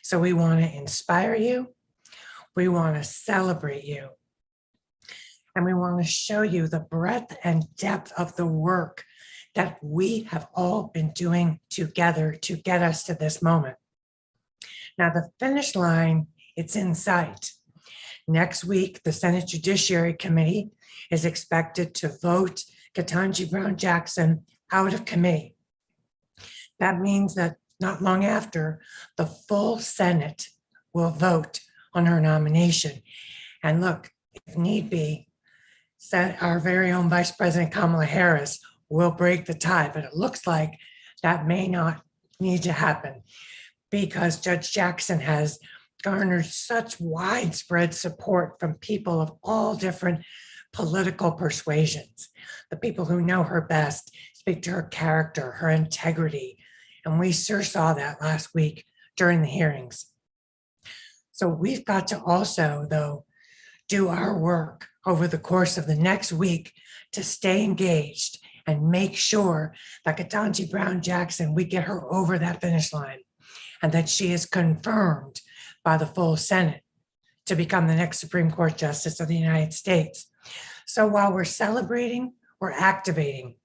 So we want to inspire you. We want to celebrate you. And we want to show you the breadth and depth of the work that we have all been doing together to get us to this moment. Now, the finish line, it's in sight. Next week, the Senate Judiciary Committee is expected to vote Ketanji Brown Jackson out of committee. That means that not long after, the full Senate will vote on her nomination. And look, if need be, our very own Vice President Kamala Harris will break the tie, but it looks like that may not need to happen because Judge Jackson has garnered such widespread support from people of all different political persuasions. The people who know her best speak to her character, her integrity, and we sure saw that last week during the hearings. So we've got to also, though, do our work over the course of the next week to stay engaged and make sure that Ketanji Brown Jackson, we get her over that finish line and that she is confirmed by the full Senate to become the next Supreme Court Justice of the United States. So while we're celebrating, we're activating.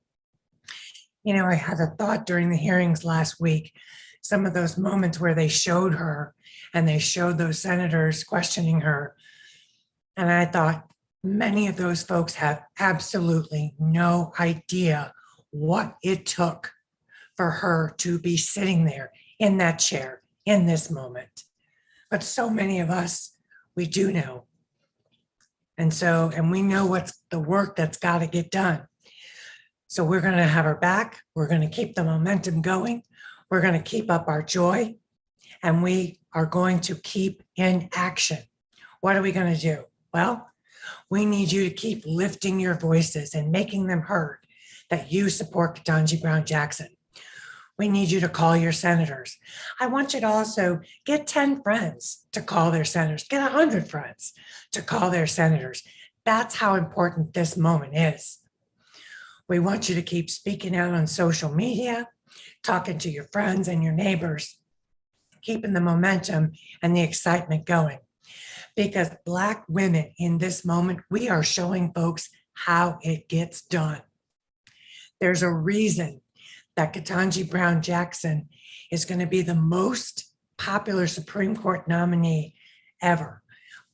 You know, I had a thought during the hearings last week, some of those moments where they showed her and they showed those senators questioning her. And I thought, many of those folks have absolutely no idea what it took for her to be sitting there in that chair in this moment. But so many of us, we do know. And we know what's the work that's got to get done. So we're going to have her back. We're going to keep the momentum going. We're going to keep up our joy. And we are going to keep in action. What are we going to do? Well, we need you to keep lifting your voices and making them heard that you support Ketanji Brown Jackson. We need you to call your senators. I want you to also get 10 friends to call their senators, get 100 friends to call their senators. That's how important this moment is. We want you to keep speaking out on social media, talking to your friends and your neighbors, keeping the momentum and the excitement going. Because Black women in this moment, we are showing folks how it gets done. There's a reason that Ketanji Brown Jackson is going to be the most popular Supreme Court nominee ever.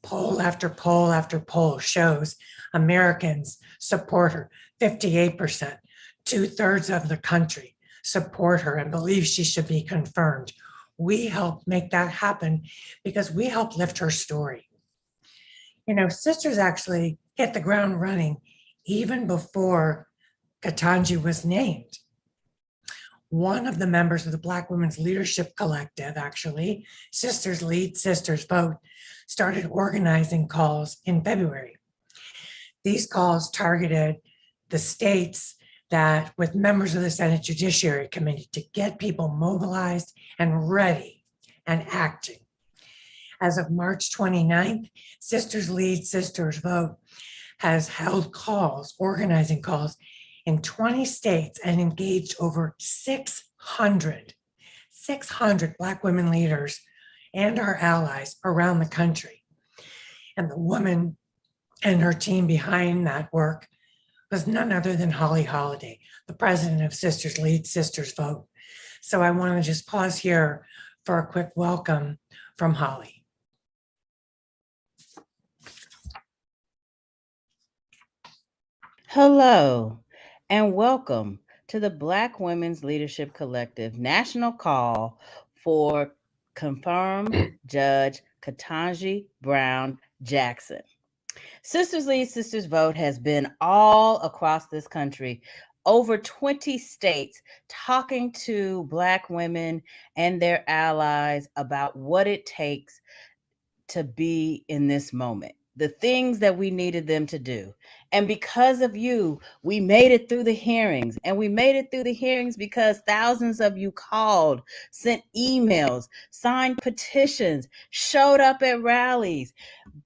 Poll after poll after poll shows Americans support her, 58%. 2/3 of the country support her and believe she should be confirmed. We helped make that happen because we helped lift her story. You know, sisters actually hit the ground running even before Ketanji was named. One of the members of the Black Women's Leadership Collective, actually, Sisters Lead, Sisters Vote, started organizing calls in February. These calls targeted the states that, with members of the Senate Judiciary Committee, to get people mobilized and ready and acting. As of March 29th, Sisters Lead, Sisters Vote has held calls, organizing calls in 20 states and engaged over 600 Black women leaders and our allies around the country. And the woman and her team behind that work was none other than Holly Holiday, the president of Sisters Lead, Sisters Vote. So I want to just pause here for a quick welcome from Holly. Hello, and welcome to the Black Women's Leadership Collective National Call for Confirmed Judge Ketanji Brown Jackson. Sisters Lead, Sisters Vote has been all across this country, over 20 states, talking to Black women and their allies about what it takes to be in this moment, the things that we needed them to do. And because of you, we made it through the hearings. And we made it through the hearings because thousands of you called, sent emails, signed petitions, showed up at rallies,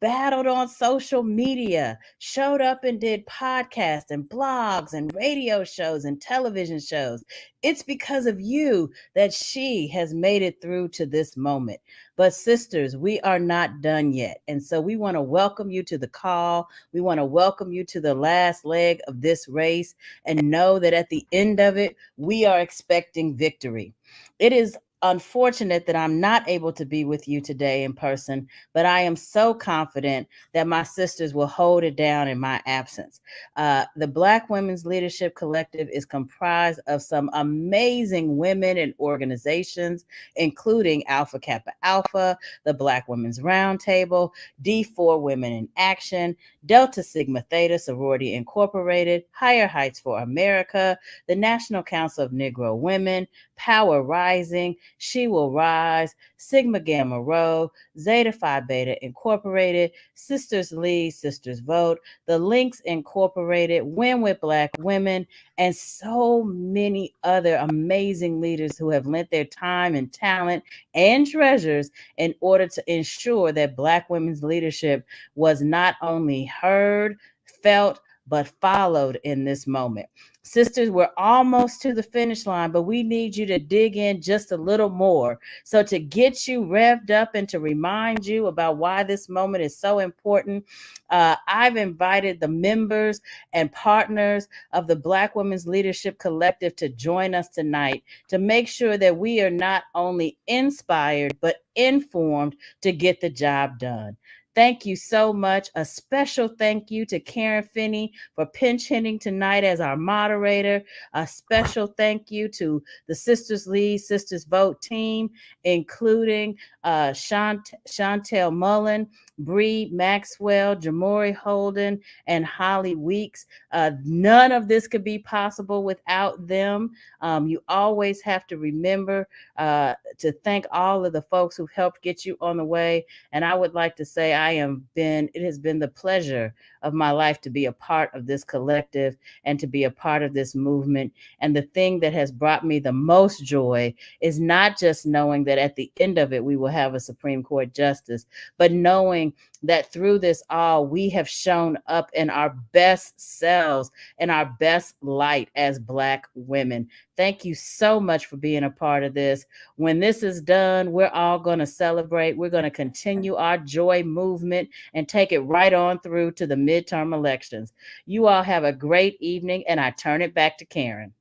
battled on social media, showed up and did podcasts and blogs and radio shows and television shows. It's because of you that she has made it through to this moment. But sisters, we are not done yet. And so we want to welcome you to the call. We want to welcome you to the last leg of this race and know that at the end of it, we are expecting victory. It is unfortunate that I'm not able to be with you today in person, but I am so confident that my sisters will hold it down in my absence. The Black Women's Leadership Collective is comprised of some amazing women and organizations, including Alpha Kappa Alpha, the Black Women's Roundtable, D4 Women in Action, Delta Sigma Theta Sorority Incorporated, Higher Heights for America, the National Council of Negro Women, Power Rising, She Will Rise, Sigma Gamma Rho, Zeta Phi Beta Incorporated, Sisters Lead, Sisters Vote, the Lynx Incorporated, Win with Black Women, and so many other amazing leaders who have lent their time and talent and treasures in order to ensure that Black women's leadership was not only heard, felt, but followed in this moment. Sisters, we're almost to the finish line, but we need you to dig in just a little more. So to get you revved up and to remind you about why this moment is so important, I've invited the members and partners of the Black Women's Leadership Collective to join us tonight to make sure that we are not only inspired, but informed to get the job done. Thank you so much. A special thank you to Karen Finney for pinch hitting tonight as our moderator. A special thank you to the Sisters Lead, Sisters Vote team, including Chantel Mullen, Bree Maxwell, Jamori Holden, and Holly Weeks. None of this could be possible without them. You always have to remember to thank all of the folks who've helped get you on the way. And I would like to say it has been the pleasure of my life to be a part of this collective and to be a part of this movement. And the thing that has brought me the most joy is not just knowing that at the end of it, we will have a Supreme Court justice, but knowing that through this all, we have shown up in our best selves and our best light as Black women. Thank you so much for being a part of this. When this is done, we're all going to celebrate. We're going to continue our joy movement and take it right on through to the midterm elections. You all have a great evening, and I turn it back to Karen.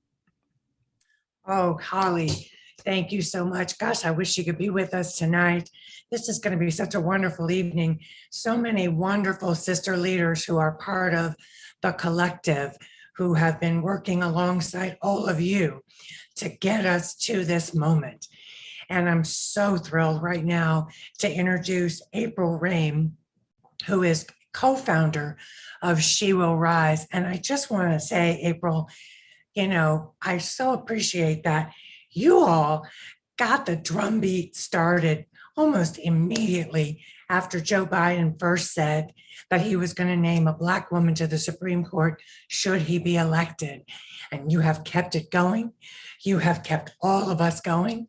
Oh, Holly, thank you so much. Gosh, I wish you could be with us tonight. This is going to be such a wonderful evening. So many wonderful sister leaders who are part of the collective, who have been working alongside all of you to get us to this moment. And I'm so thrilled right now to introduce April Rain, who is co-founder of She Will Rise. And I just want to say, April, I so appreciate that you all got the drumbeat started almost immediately after Joe Biden first said that he was going to name a Black woman to the Supreme Court should he be elected. And you have kept it going. You have kept all of us going.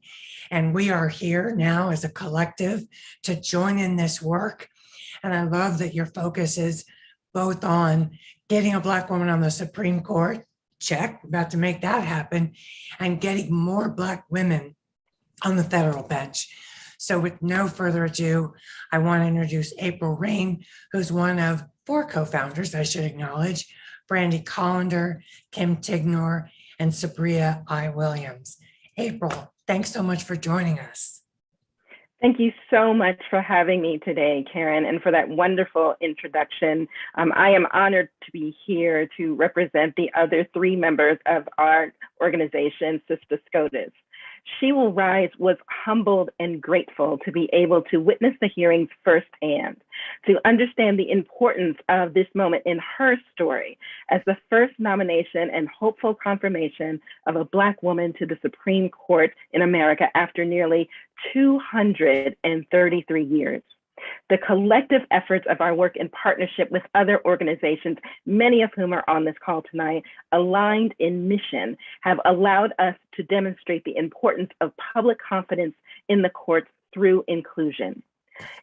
And we are here now as a collective to join in this work. And I love that your focus is both on getting a Black woman on the Supreme Court, check, about to make that happen, and getting more Black women on the federal bench. So with no further ado, I want to introduce April Rain, who's one of 4 co-founders, I should acknowledge, Brandy Collender, Kim Tignor, and Sabria I. Williams. April, thanks so much for joining us. Thank you so much for having me today, Karen, and for that wonderful introduction. I am honored to be here to represent the other 3 members of our organization, Sister SCOTUS. She Will Rise was humbled and grateful to be able to witness the hearings firsthand, to understand the importance of this moment in her story as the first nomination and hopeful confirmation of a Black woman to the Supreme Court in America after nearly 233 years. The collective efforts of our work in partnership with other organizations, many of whom are on this call tonight, aligned in mission, have allowed us to demonstrate the importance of public confidence in the courts through inclusion.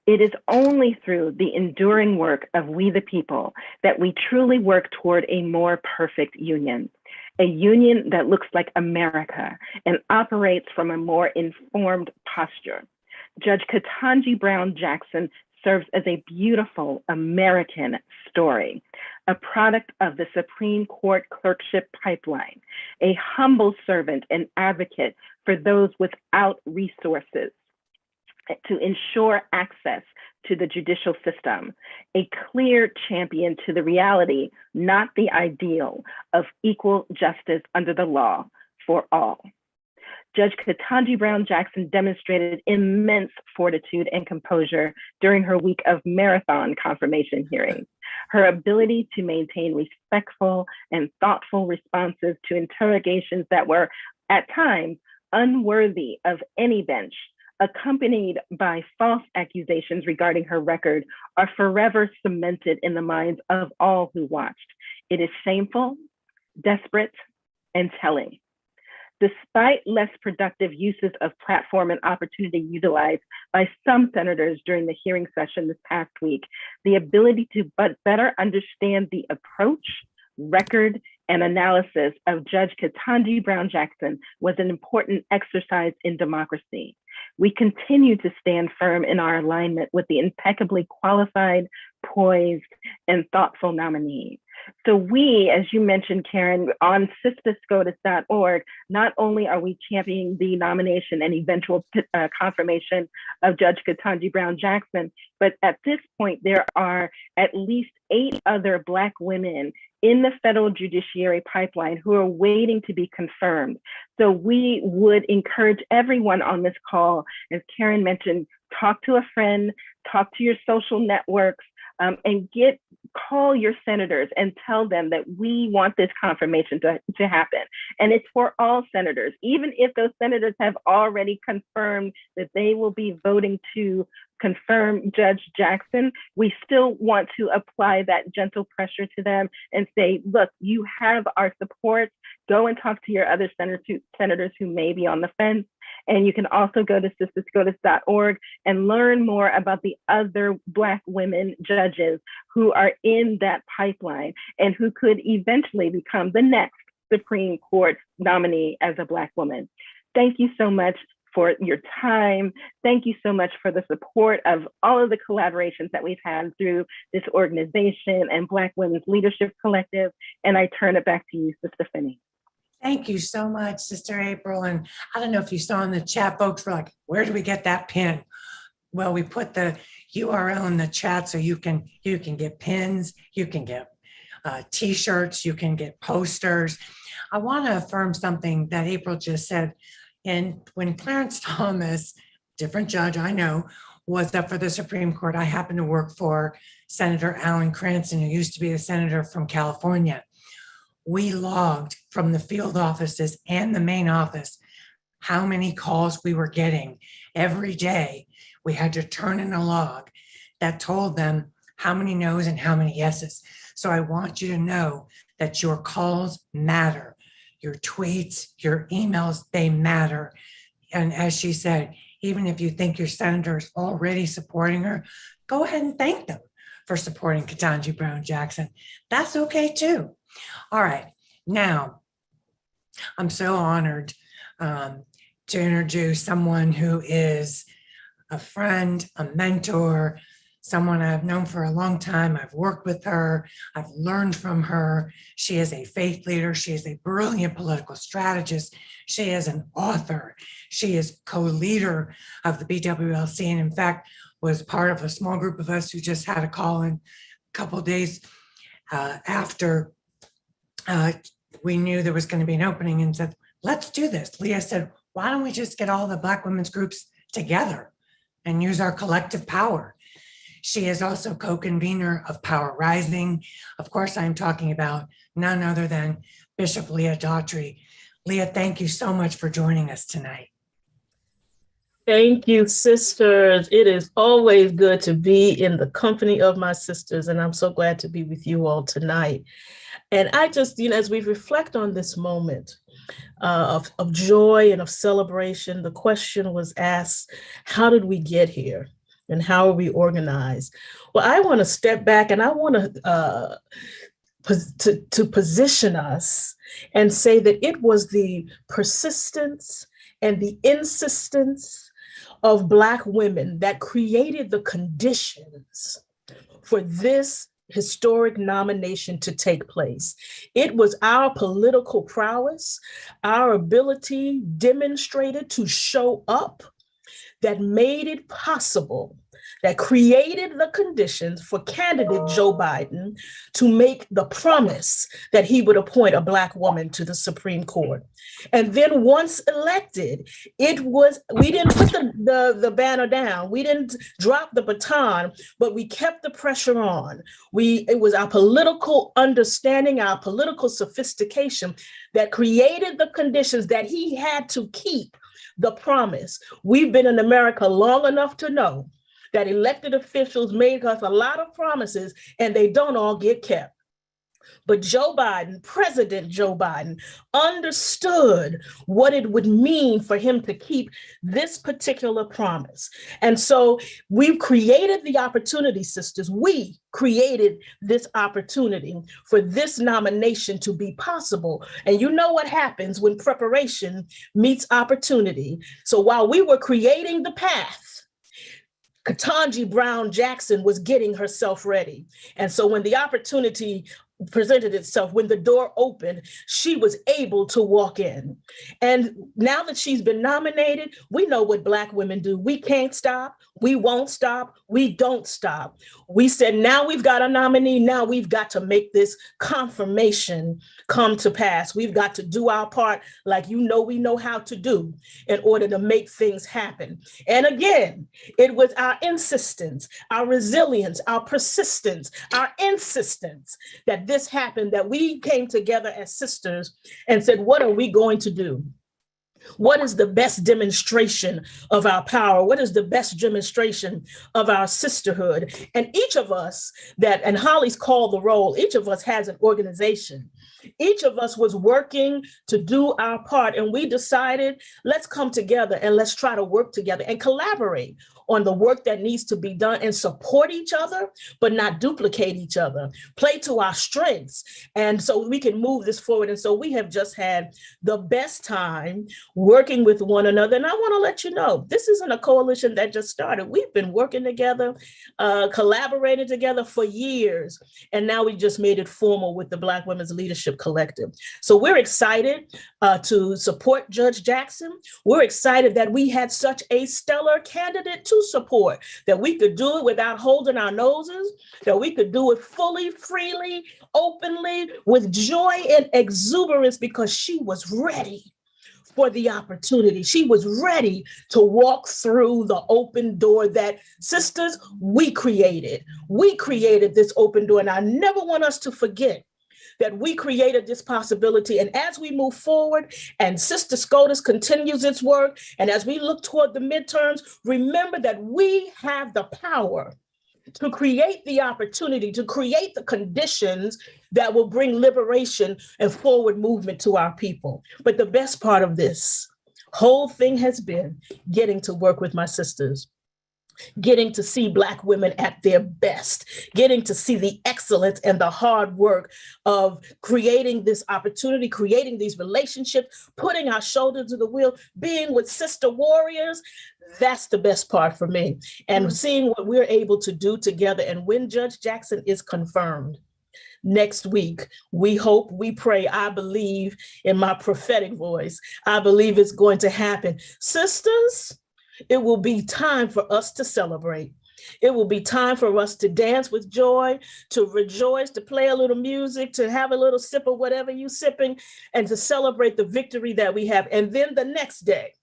It is only through the enduring work of we the people that we truly work toward a more perfect union, a union that looks like America and operates from a more informed posture. Judge Ketanji Brown Jackson serves as a beautiful American story, a product of the Supreme Court clerkship pipeline, a humble servant and advocate for those without resources to ensure access to the judicial system, a clear champion to the reality, not the ideal, of equal justice under the law for all. Judge Ketanji Brown Jackson demonstrated immense fortitude and composure during her week of marathon confirmation hearings. Her ability to maintain respectful and thoughtful responses to interrogations that were, at times, unworthy of any bench, accompanied by false accusations regarding her record, are forever cemented in the minds of all who watched. It is shameful, desperate, and telling. Despite less productive uses of platform and opportunity utilized by some senators during the hearing session this past week, the ability to better understand the approach, record, and analysis of Judge Ketanji Brown Jackson was an important exercise in democracy. We continue to stand firm in our alignment with the impeccably qualified, poised, and thoughtful nominee. So we, as you mentioned, Karen, on sistascotus.org, not only are we championing the nomination and eventual confirmation of Judge Ketanji Brown Jackson, but at this point, there are at least 8 other Black women in the federal judiciary pipeline who are waiting to be confirmed. So we would encourage everyone on this call, as Karen mentioned, talk to a friend, talk to your social networks, and call your senators and tell them that we want this confirmation to happen. And it's for all senators, even if those senators have already confirmed that they will be voting to confirm Judge Jackson, we still want to apply that gentle pressure to them and say, look, you have our support. Go and talk to your other senators who may be on the fence. And you can also go to sistascotus.org and learn more about the other Black women judges who are in that pipeline and who could eventually become the next Supreme Court nominee as a Black woman. Thank you so much for your time. Thank you so much for the support of all of the collaborations that we've had through this organization and Black Women's Leadership Collective. And I turn it back to you, Sister Finney. Thank you so much, Sister April. And I don't know if you saw in the chat, folks were like, where do we get that pin? Well, we put the URL in the chat so you can get pins, you can get t-shirts, you can get posters. I want to affirm something that April just said. And when Clarence Thomas, different judge I know, was up for the Supreme Court, I happened to work for Senator Alan Cranston, who used to be a senator from California. We logged from the field offices and the main office how many calls we were getting every day. We had to turn in a log that told them how many no's and how many yeses. So I want you to know that your calls matter. Your tweets, your emails, they matter. And as she said, even if you think your senator is already supporting her, go ahead and thank them for supporting Ketanji Brown Jackson. That's okay too. All right, now I'm so honored to introduce someone who is a friend, a mentor, someone I've known for a long time. I've worked with her. I've learned from her. She is a faith leader. She is a brilliant political strategist. She is an author. She is co-leader of the BWLC, and in fact, was part of a small group of us who just had a call in a couple of days after we knew there was going to be an opening and said, let's do this. Leah said, why don't we just get all the Black women's groups together and use our collective power? She is also co-convener of Power Rising. Of course, I'm talking about none other than Bishop Leah Daughtry. Leah, thank you so much for joining us tonight. Thank you, sisters. It is always good to be in the company of my sisters, and I'm so glad to be with you all tonight. And I just, as we reflect on this moment of joy and of celebration, the question was asked, how did we get here? And how are we organized? Well, I want to step back and I want to position us and say that it was the persistence and the insistence of Black women that created the conditions for this historic nomination to take place. It was our political prowess, our ability demonstrated to show up that made it possible, that created the conditions for candidate Joe Biden to make the promise that he would appoint a Black woman to the Supreme Court. And then once elected, we didn't put the banner down, we didn't drop the baton, but we kept the pressure on. It was our political understanding, our political sophistication that created the conditions that he had to keep the promise. We've been in America long enough to know that elected officials make us a lot of promises and they don't all get kept. But Joe Biden, President Joe Biden, understood what it would mean for him to keep this particular promise. And so we've created the opportunity, sisters. We created this opportunity for this nomination to be possible. And you know what happens when preparation meets opportunity. So while we were creating the path, Ketanji Brown Jackson was getting herself ready. And so when the opportunity presented itself, when the door opened, she was able to walk in. And now that she's been nominated, we know what Black women do. We can't stop. We won't stop. We don't stop. We said, now we've got a nominee. Now we've got to make this confirmation come to pass. We've got to do our part like we know how to do in order to make things happen. And again, it was our insistence, our resilience, our persistence, our insistence that this happened, that we came together as sisters and said, what are we going to do? What is the best demonstration of our power? What is the best demonstration of our sisterhood? And each of us and Holly's called the roll, each of us has an organization. Each of us was working to do our part, and we decided, let's come together and let's try to work together and collaborate on the work that needs to be done and support each other, but not duplicate each other, play to our strengths. And so we can move this forward. And so we have just had the best time working with one another. And I want to let you know, this isn't a coalition that just started. We've been working together, collaborating together for years. And now we just made it formal with the Black Women's Leadership Collective. So we're excited to support Judge Jackson. We're excited that we had such a stellar candidate to support, that we could do it without holding our noses, that we could do it fully, freely, openly, with joy and exuberance, because she was ready for the opportunity. She was ready to walk through the open door that, sisters, we created. We created this open door, and I never want us to forget that we created this possibility. And as we move forward and Sister SCOTUS continues its work, and as we look toward the midterms, remember that we have the power to create the opportunity, to create the conditions that will bring liberation and forward movement to our people. But the best part of this whole thing has been getting to work with my sisters, getting to see Black women at their best, getting to see the excellence and the hard work of creating this opportunity, creating these relationships, putting our shoulder to the wheel, being with sister warriors. That's the best part for me. And seeing what we're able to do together. And when Judge Jackson is confirmed next week, we hope, we pray, I believe in my prophetic voice, I believe it's going to happen. Sisters, it will be time for us to celebrate. It will be time for us to dance with joy, to rejoice, to play a little music, to have a little sip of whatever you're sipping, and to celebrate the victory that we have. And then the next day,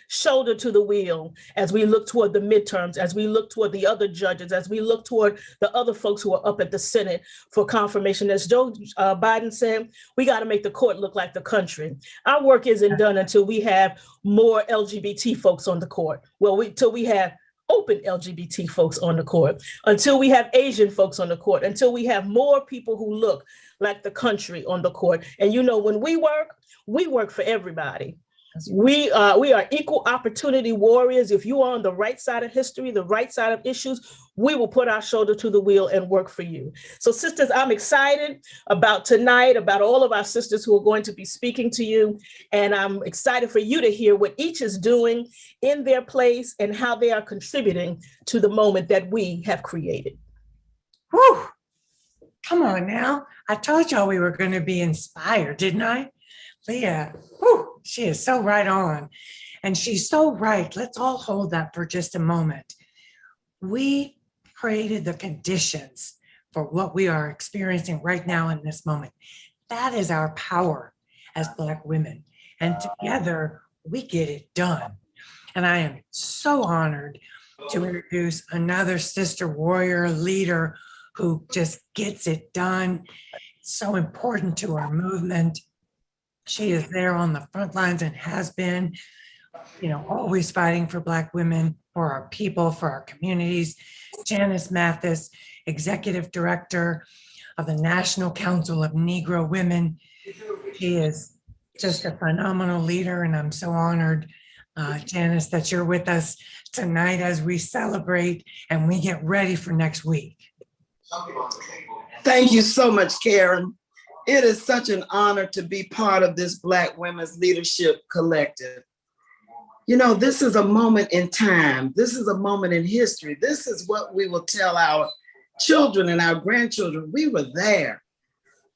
shoulder to the wheel as we look toward the midterms, as we look toward the other judges, as we look toward the other folks who are up at the Senate for confirmation. As Joe Biden said, we got to make the court look like the country. Our work isn't done until we have more LGBT folks on the court. Well, till we have open LGBT folks on the court, until we have Asian folks on the court, until we have more people who look like the country on the court. And you know, when we work for everybody. We are equal opportunity warriors. If you are on the right side of history, the right side of issues, we will put our shoulder to the wheel and work for you. So sisters, I'm excited about tonight, about all of our sisters who are going to be speaking to you. And I'm excited for you to hear what each is doing in their place and how they are contributing to the moment that we have created. Whew. Come on now. I told y'all we were going to be inspired, didn't I? Leah, whew, she is so right on. And she's so right. Let's all hold that for just a moment. We created the conditions for what we are experiencing right now in this moment. That is our power as Black women. And together we get it done. And I am so honored to introduce another sister warrior leader who just gets it done. It's so important to our movement. She is there on the front lines and has been, always fighting for Black women, for our people, for our communities. Janice Mathis, Executive Director of the National Council of Negro Women. She is just a phenomenal leader, and I'm so honored, Janice, that you're with us tonight as we celebrate and we get ready for next week. Thank you so much, Karen. It is such an honor to be part of this Black Women's Leadership Collective. This is a moment in time. This is a moment in history. This is what we will tell our children and our grandchildren. We were there.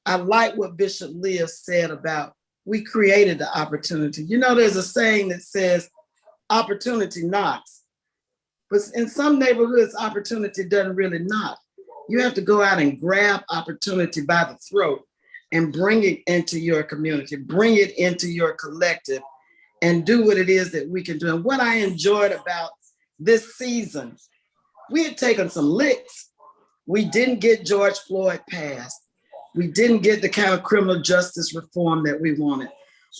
I like what Bishop Leah said about we created the opportunity. There's a saying that says opportunity knocks, but in some neighborhoods, opportunity doesn't really knock. You have to go out and grab opportunity by the throat and bring it into your community, bring it into your collective, and do what it is that we can do. And what I enjoyed about this season, we had taken some licks. We didn't get George Floyd passed. We didn't get the kind of criminal justice reform that we wanted.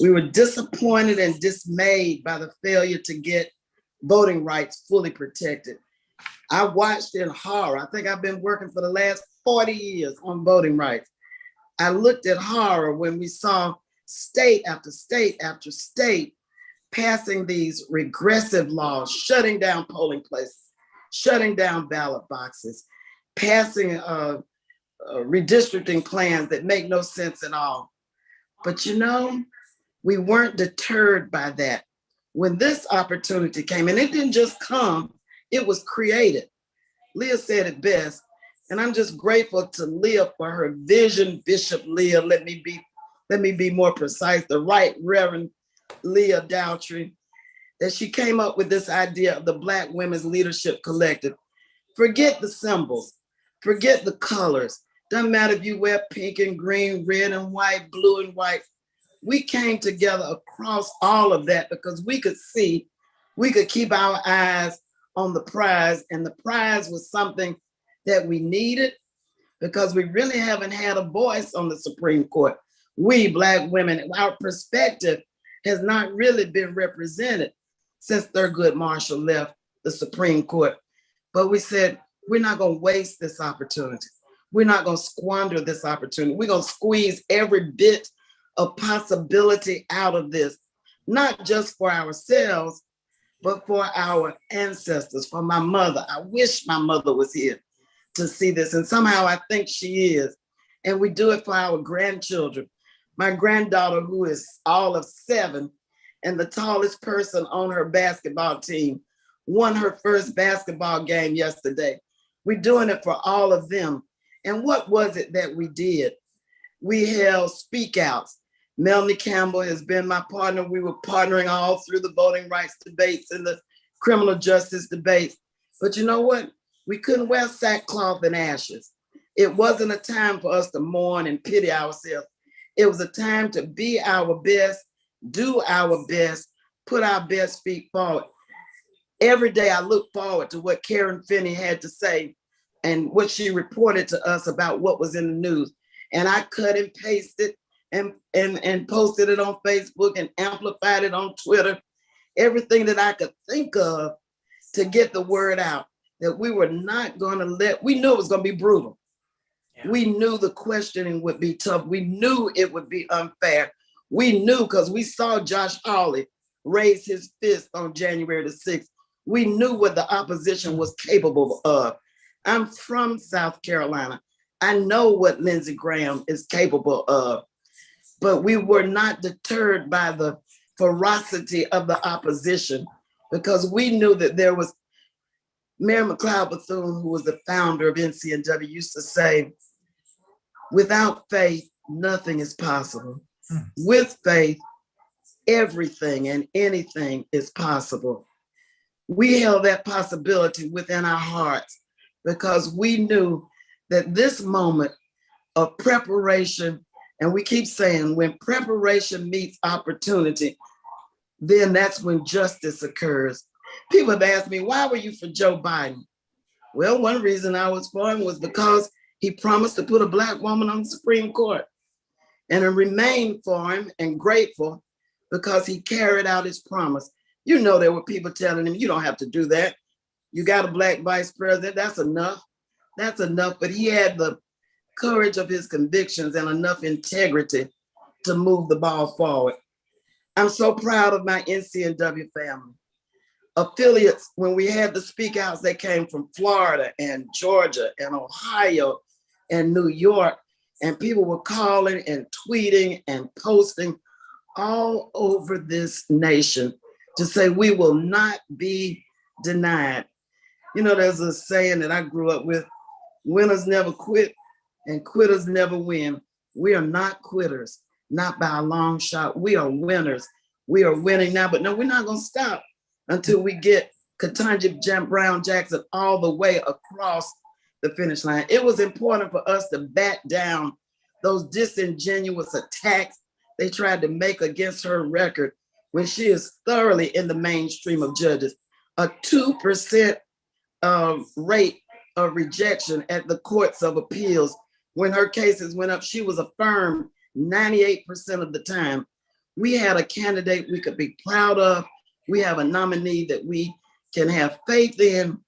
We were disappointed and dismayed by the failure to get voting rights fully protected. I watched in horror. I think I've been working for the last 40 years on voting rights. I looked at horror when we saw state after state after state passing these regressive laws, shutting down polling places, shutting down ballot boxes, passing redistricting plans that make no sense at all. But we weren't deterred by that. When this opportunity came, and it didn't just come, it was created. Leah said it best. And I'm just grateful to Leah for her vision, Bishop Leah. Let me be more precise, the Right Reverend Leah Doutry, that she came up with this idea of the Black Women's Leadership Collective. Forget the symbols, forget the colors. Doesn't matter if you wear pink and green, red and white, blue and white. We came together across all of that because we could see, we could keep our eyes on the prize, and the prize was something that we needed because we really haven't had a voice on the Supreme Court. We Black women, our perspective has not really been represented since Thurgood Marshall left the Supreme Court. But we said, we're not gonna waste this opportunity. We're not gonna squander this opportunity. We're gonna squeeze every bit of possibility out of this, not just for ourselves, but for our ancestors, for my mother. I wish my mother was here to see this, and somehow I think she is. And we do it for our grandchildren. My granddaughter, who is all of 7 and the tallest person on her basketball team, won her first basketball game yesterday. We're doing it for all of them. And what was it that we did? We held speak outs. Melanie Campbell has been my partner. We were partnering all through the voting rights debates and the criminal justice debates. But you know what? We couldn't wear sackcloth and ashes. It wasn't a time for us to mourn and pity ourselves. It was a time to be our best, do our best, put our best feet forward. Every day I look forward to what Karen Finney had to say and what she reported to us about what was in the news. And I cut and pasted and posted it on Facebook and amplified it on Twitter, everything that I could think of to get the word out that we were not going to we knew it was going to be brutal. Yeah. We knew the questioning would be tough. We knew it would be unfair. We knew because we saw Josh Hawley raise his fist on January the 6th. We knew what the opposition was capable of. I'm from South Carolina. I know what Lindsey Graham is capable of, but we were not deterred by the ferocity of the opposition because we knew that there was, Mayor McLeod Bethune, who was the founder of NCNW, used to say, without faith, nothing is possible. With faith, everything and anything is possible. We held that possibility within our hearts because we knew that this moment of preparation, and we keep saying when preparation meets opportunity, then that's when justice occurs. People have asked me, why were you for Joe Biden? Well, one reason I was for him was because he promised to put a Black woman on the Supreme Court. And I remained for him and grateful because he carried out his promise. You know, there were people telling him, you don't have to do that. You got a Black vice president, that's enough. That's enough. But he had the courage of his convictions and enough integrity to move the ball forward. I'm so proud of my NCNW family. Affiliates, when we had the speak outs, they came from Florida and Georgia and Ohio and New York. And people were calling and tweeting and posting all over this nation to say we will not be denied. You know, there's a saying that I grew up with, winners never quit and quitters never win. We are not quitters, not by a long shot. We are winners. We are winning now, but no, we're not gonna stop until we get Ketanji Brown Jackson all the way across the finish line. It was important for us to back down those disingenuous attacks they tried to make against her record when she is thoroughly in the mainstream of judges. A 2% rate of rejection at the courts of appeals. When her cases went up, she was affirmed 98% of the time. We had a candidate we could be proud of. We have a nominee that we can have faith in.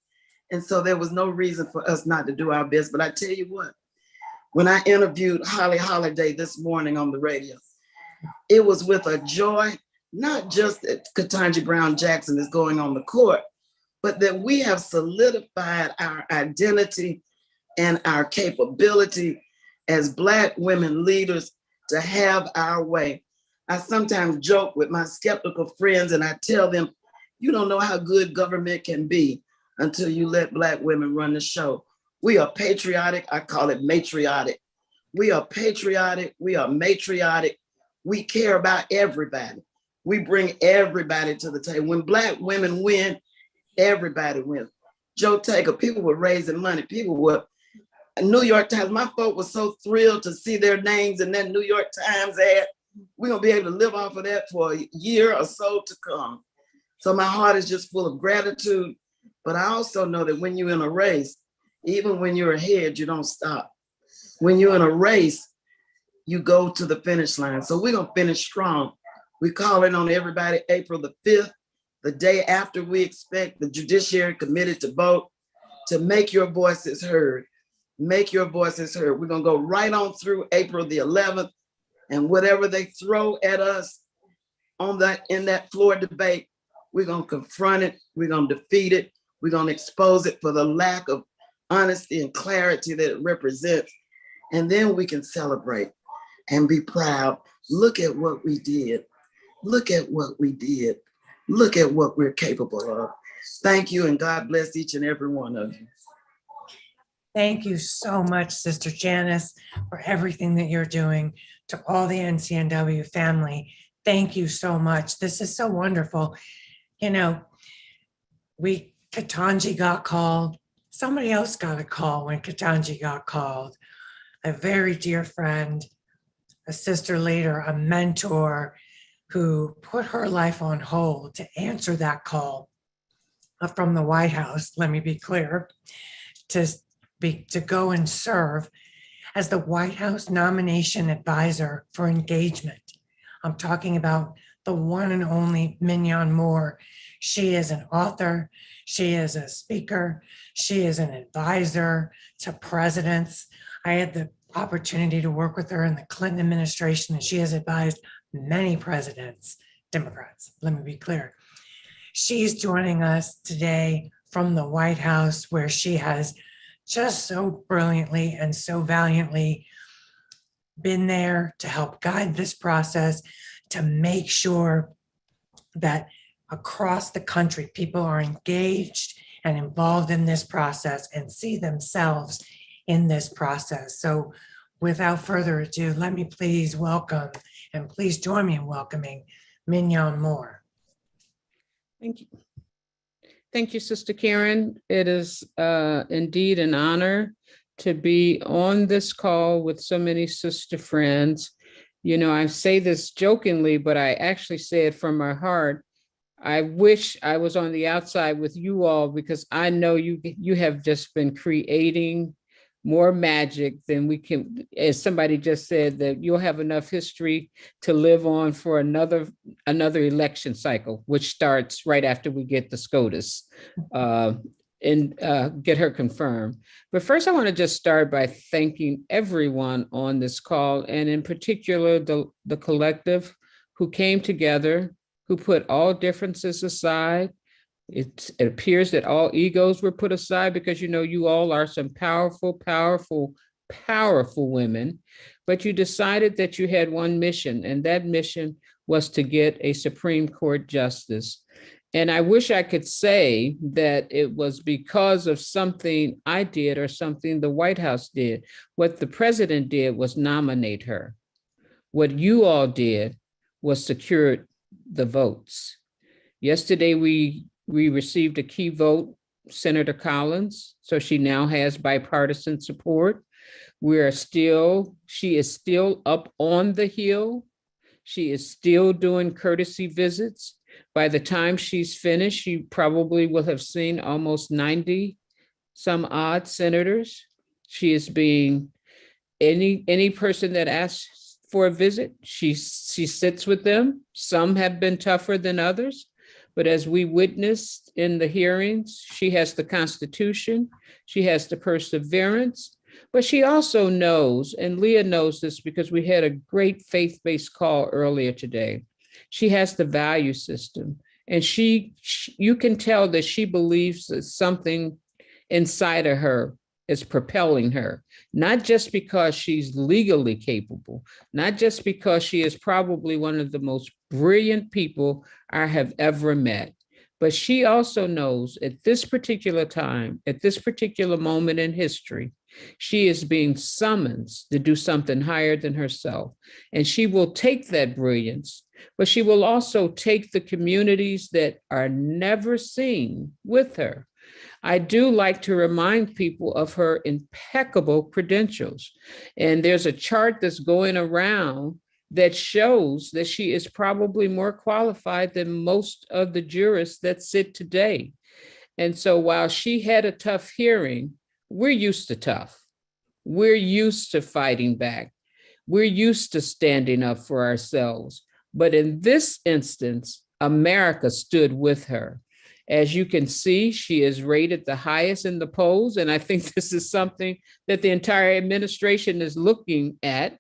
And so there was no reason for us not to do our best. But I tell you what, when I interviewed Holly Holiday this morning on the radio, it was with a joy, not just that Ketanji Brown Jackson is going on the court, but that we have solidified our identity and our capability as Black women leaders to have our way. I sometimes joke with my skeptical friends and I tell them, you don't know how good government can be until you let Black women run the show. We are patriotic. I call it matriotic. We are patriotic. We are matriotic. We care about everybody. We bring everybody to the table. When Black women win, everybody wins. Joe Taker, people were raising money. People were, New York Times, my folk was so thrilled to see their names in that New York Times ad. We're gonna be able to live off of that for a year or so to come. So my heart is just full of gratitude. But I also know that when you're in a race, even when you're ahead, you don't stop. When you're in a race, you go to the finish line. So we're gonna finish strong. We're calling on everybody April the 5th, the day after we expect the Judiciary Committee to vote, to make your voices heard. Make your voices heard. We're gonna go right on through April the 11th, and whatever they throw at us in that floor debate, we're gonna confront it, we're gonna defeat it, we're gonna expose it for the lack of honesty and clarity that it represents. And then we can celebrate and be proud. Look at what we did. Look at what we did. Look at what we're capable of. Thank you, and God bless each and every one of you. Thank you so much, Sister Janice, for everything that you're doing. To all the NCNW family, thank you so much. This is so wonderful. You know, Ketanji got called. Somebody else got a call when Ketanji got called. A very dear friend, a sister leader, a mentor, who put her life on hold to answer that call from the White House, let me be clear, to go and serve as the White House nomination advisor for engagement. I'm talking about the one and only Mignon Moore. She is an author, she is a speaker, she is an advisor to presidents. I had the opportunity to work with her in the Clinton administration, and she has advised many presidents, Democrats, let me be clear. She's joining us today from the White House, where she has just so brilliantly and so valiantly been there to help guide this process, to make sure that across the country, people are engaged and involved in this process and see themselves in this process. So without further ado, let me please welcome, and please join me in welcoming, Mignon Moore. Thank you. Thank you, Sister Karen. It is indeed an honor to be on this call with so many sister friends. You know, I say this jokingly, but I actually say it from my heart. I wish I was on the outside with you all, because I know you have just been creating more magic than we can. As somebody just said, that you'll have enough history to live on for another election cycle, which starts right after we get the SCOTUS and get her confirmed. But first, I want to just start by thanking everyone on this call, and in particular, the collective who came together, who put all differences aside. It appears that all egos were put aside, because, you know, you all are some powerful, powerful, powerful women, but you decided that you had one mission, and that mission was to get a Supreme Court justice. And I wish I could say that it was because of something I did or something the White House did. What the president did was nominate her. What you all did was secure the votes. Yesterday, we received a key vote, Senator Collins, so she now has bipartisan support. She is still up on the Hill. She is still doing courtesy visits. By the time she's finished, she probably will have seen almost 90 some odd senators. She is being, any person that asks for a visit, she sits with them. Some have been tougher than others. But as we witnessed in the hearings, she has the Constitution, she has the perseverance, but she also knows, and Leah knows this because we had a great faith-based call earlier today. She has the value system, and you can tell that she believes that something inside of her is propelling her, not just because she's legally capable, not just because she is probably one of the most brilliant people I have ever met, but she also knows at this particular time, at this particular moment in history, she is being summoned to do something higher than herself. And she will take that brilliance, but she will also take the communities that are never seen with her. I do like to remind people of her impeccable credentials. And there's a chart that's going around that shows that she is probably more qualified than most of the jurists that sit today. And so while she had a tough hearing, we're used to tough. We're used to fighting back. We're used to standing up for ourselves. But in this instance, America stood with her. As you can see, she is rated the highest in the polls. And I think this is something that the entire administration is looking at.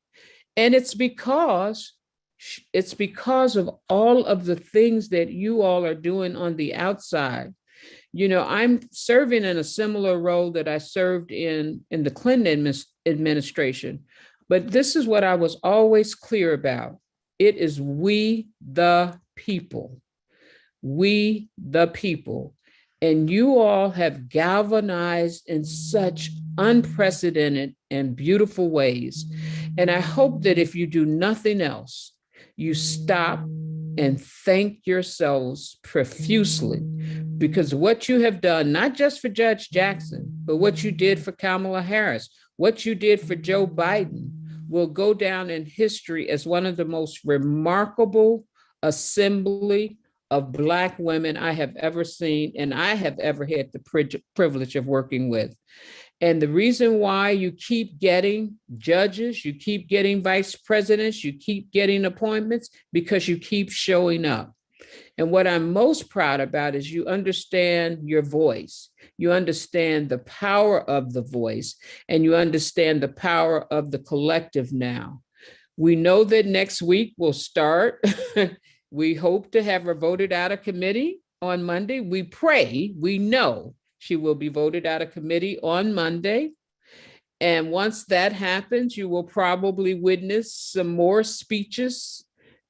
And it's because of all of the things that you all are doing on the outside. You know, I'm serving in a similar role that I served in the Clinton administration. But this is what I was always clear about. It is we, the people. We, the people. And you all have galvanized in such unprecedented and beautiful ways. And I hope that if you do nothing else, you stop and thank yourselves profusely, because what you have done, not just for Judge Jackson, but what you did for Kamala Harris, what you did for Joe Biden, will go down in history as one of the most remarkable assembly of Black women I have ever seen, and I have ever had the privilege of working with. And the reason why you keep getting judges, you keep getting vice presidents, you keep getting appointments, because you keep showing up. And what I'm most proud about is you understand your voice. You understand the power of the voice, and you understand the power of the collective now. We know that next week we'll start. We hope to have her voted out of committee on Monday. We pray, we know she will be voted out of committee on Monday. And once that happens, you will probably witness some more speeches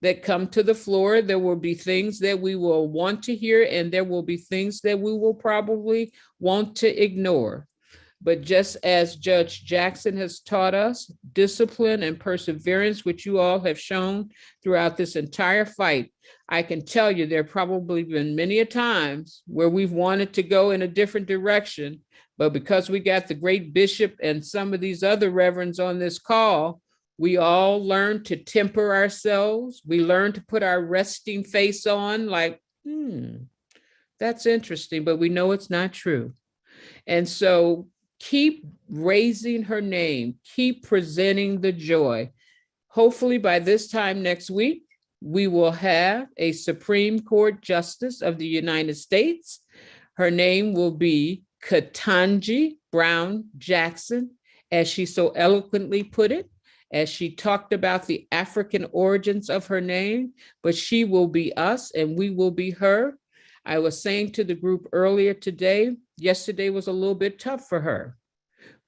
that come to the floor. There will be things that we will want to hear, and there will be things that we will probably want to ignore. But just as Judge Jackson has taught us, discipline and perseverance, which you all have shown throughout this entire fight, I can tell you there probably been many a times where we've wanted to go in a different direction, but because we got the great bishop and some of these other reverends on this call, we all learned to temper ourselves. We learned to put our resting face on like, that's interesting, but we know it's not true. And so keep raising her name, keep presenting the joy. Hopefully by this time next week, we will have a Supreme Court Justice of the United States. Her name will be Ketanji Brown Jackson, as she so eloquently put it, as she talked about the African origins of her name, but she will be us and we will be her. I was saying to the group earlier today, yesterday was a little bit tough for her,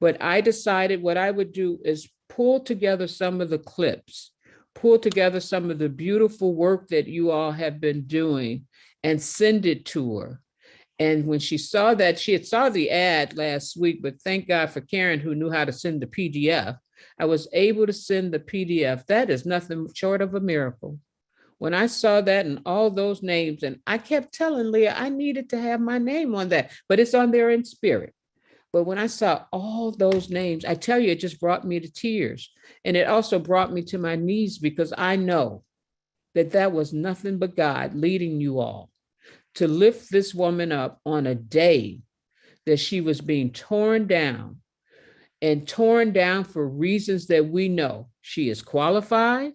but I decided what I would do is pull together some of the clips, pull together some of the beautiful work that you all have been doing and send it to her. And when she saw that, she had saw the ad last week, but thank God for Karen who knew how to send the PDF. I was able to send the PDF. That is nothing short of a miracle. When I saw that and all those names, and I kept telling Leah, I needed to have my name on that, but it's on there in spirit. But when I saw all those names, I tell you, it just brought me to tears. And it also brought me to my knees because I know that that was nothing but God leading you all to lift this woman up on a day that she was being torn down, and torn down for reasons that we know. She is qualified.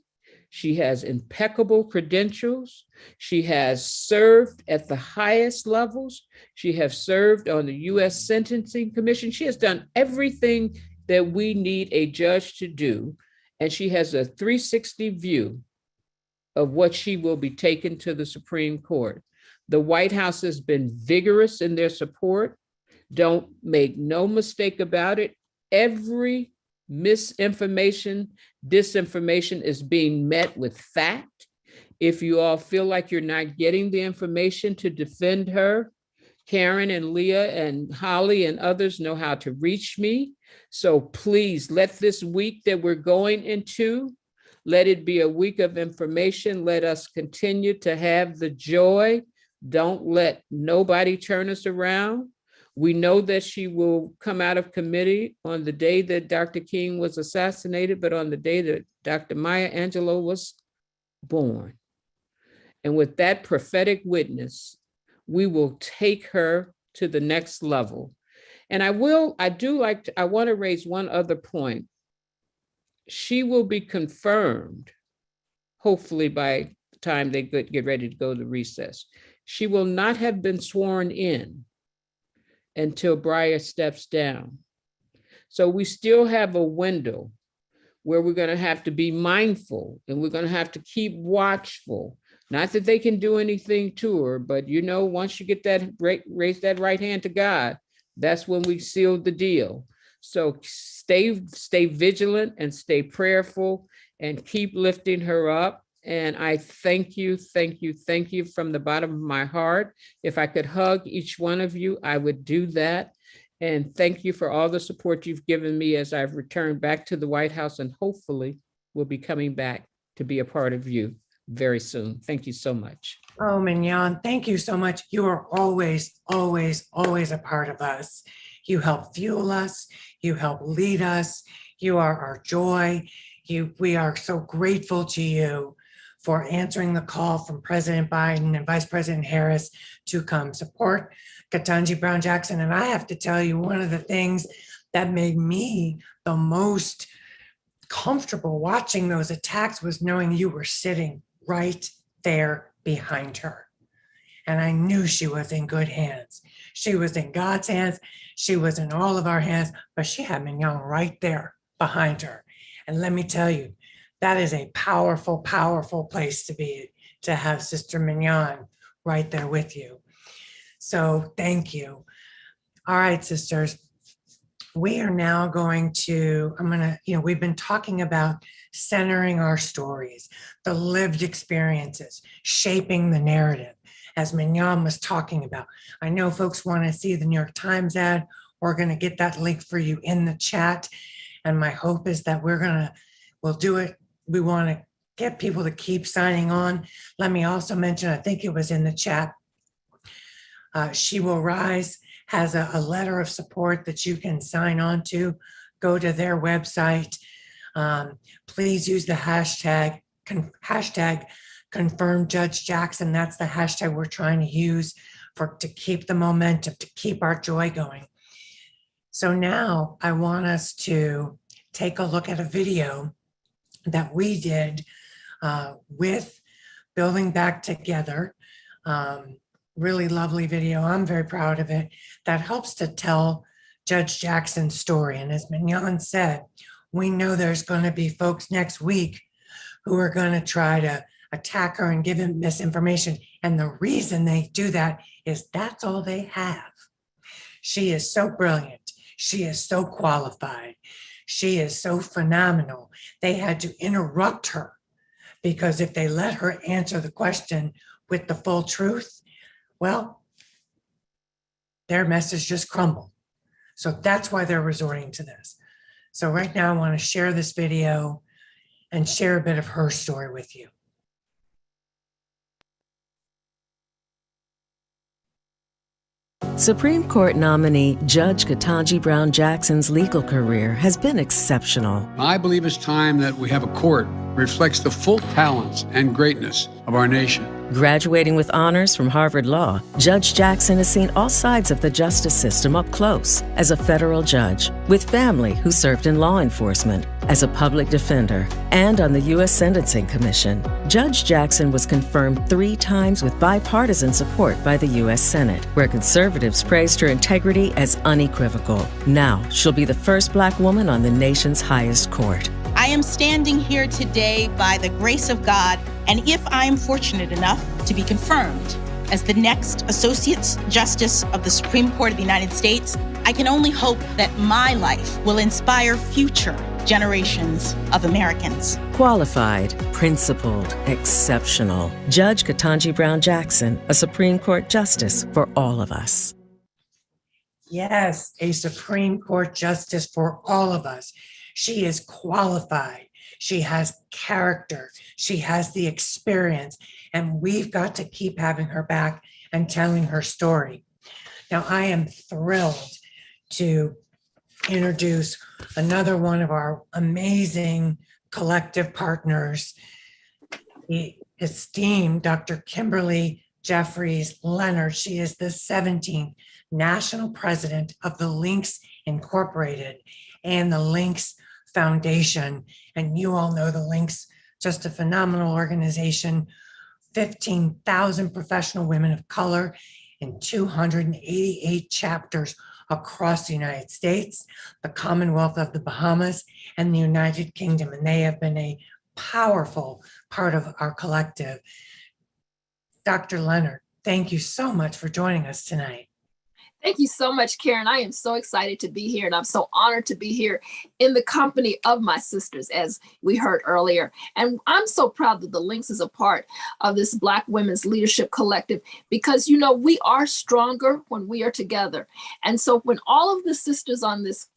She has impeccable credentials. She has served at the highest levels. She has served on the U.S. Sentencing Commission. She has done everything that we need a judge to do. And she has a 360 view of what she will be taken to the Supreme Court. The White House has been vigorous in their support. Don't make no mistake about it. Every misinformation, disinformation is being met with fact. If you all feel like you're not getting the information to defend her, Karen and Leah and Holly and others know how to reach me. So please let this week that we're going into, let it be a week of information. Let us continue to have the joy. Don't let nobody turn us around. We know that she will come out of committee on the day that Dr. King was assassinated, but on the day that Dr. Maya Angelou was born. And with that prophetic witness, we will take her to the next level. And I want to raise one other point. She will be confirmed, hopefully by the time they get ready to go to recess. She will not have been sworn in until Breyer steps down. So we still have a window where we're going to have to be mindful and we're going to have to keep watchful. Not that they can do anything to her, but you know, once you get that, raise that right hand to God, that's when we seal the deal. So stay vigilant and stay prayerful and keep lifting her up. And I thank you from the bottom of my heart. If I could hug each one of you, I would do that. And thank you for all the support you've given me as I've returned back to the White House, and hopefully will be coming back to be a part of you very soon. Thank you so much. Oh, Mignon, thank you so much. You are always, always, always a part of us. You help fuel us. You help lead us. You are our joy. We are so grateful to you for answering the call from President Biden and Vice President Harris to come support Ketanji Brown Jackson. And I have to tell you, one of the things that made me the most comfortable watching those attacks was knowing you were sitting right there behind her. And I knew she was in good hands. She was in God's hands. She was in all of our hands, but she had Mignon right there behind her. And let me tell you, that is a powerful, powerful place to be, to have Sister Mignon right there with you. So thank you. All right, sisters, we are now going to, we've been talking about centering our stories, the lived experiences, shaping the narrative, as Mignon was talking about. I know folks want to see the New York Times ad. We're going to get that link for you in the chat. And my hope is that we'll do it. We want to get people to keep signing on. Let me also mention, I think it was in the chat, She Will Rise has a letter of support that you can sign on to. Go to their website. Please use the hashtag confirm Judge Jackson. That's the hashtag we're trying to use to keep the momentum, to keep our joy going. So now I want us to take a look at a video that we did with Building Back Together. Really lovely video. I'm very proud of it. That helps to tell Judge Jackson's story. And as Mignon said, we know there's going to be folks next week who are going to try to attack her and give him misinformation. And the reason they do that is that's all they have. She is so brilliant. She is so qualified. She is so phenomenal. They had to interrupt her because if they let her answer the question with the full truth, well, their message just crumbled. So that's why they're resorting to this. So right now I want to share this video and share a bit of her story with you. Supreme Court nominee Judge Ketanji Brown Jackson's legal career has been exceptional. I believe it's time that we have a court that reflects the full talents and greatness of our nation. Graduating with honors from Harvard Law, Judge Jackson has seen all sides of the justice system up close as a federal judge, with family who served in law enforcement, as a public defender, and on the U.S. Sentencing Commission. Judge Jackson was confirmed 3 times with bipartisan support by the U.S. Senate, where conservatives praised her integrity as unequivocal. Now, she'll be the first Black woman on the nation's highest court. I am standing here today by the grace of God, and if I am fortunate enough to be confirmed as the next Associate Justice of the Supreme Court of the United States, I can only hope that my life will inspire future generations of Americans. Qualified, principled, exceptional. Judge Ketanji Brown Jackson, a Supreme Court justice for all of us. Yes, a Supreme Court justice for all of us. She is qualified. She has character. She has the experience. And we've got to keep having her back and telling her story. Now, I am thrilled to introduce another one of our amazing collective partners, the esteemed Dr. Kimberly Jeffries Leonard. She is the 17th National President of the Lynx Incorporated and the Lynx Foundation. And you all know the Lynx, just a phenomenal organization, 15,000 professional women of color in 288 chapters across the United States, the Commonwealth of the Bahamas, and the United Kingdom. And they have been a powerful part of our collective. Dr. Leonard, thank you so much for joining us tonight. Thank you so much, Karen. I am so excited to be here, and I'm so honored to be here in the company of my sisters, as we heard earlier. And I'm so proud that the Lynx is a part of this Black Women's Leadership Collective because, you know, we are stronger when we are together. And so when all of the sisters on this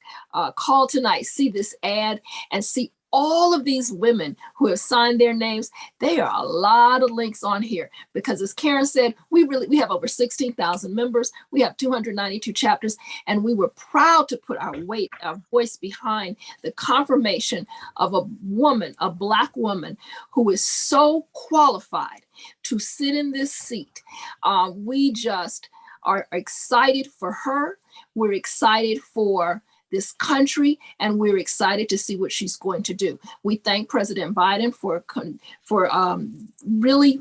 call tonight see this ad and see all of these women who have signed their names, there are a lot of links on here because, as Karen said, we have over 16,000 members. We have 292 chapters, and we were proud to put our weight, our voice behind the confirmation of a woman, a Black woman, who is so qualified to sit in this seat. We just are excited for her. We're excited for this country, and we're excited to see what she's going to do. We thank President Biden for really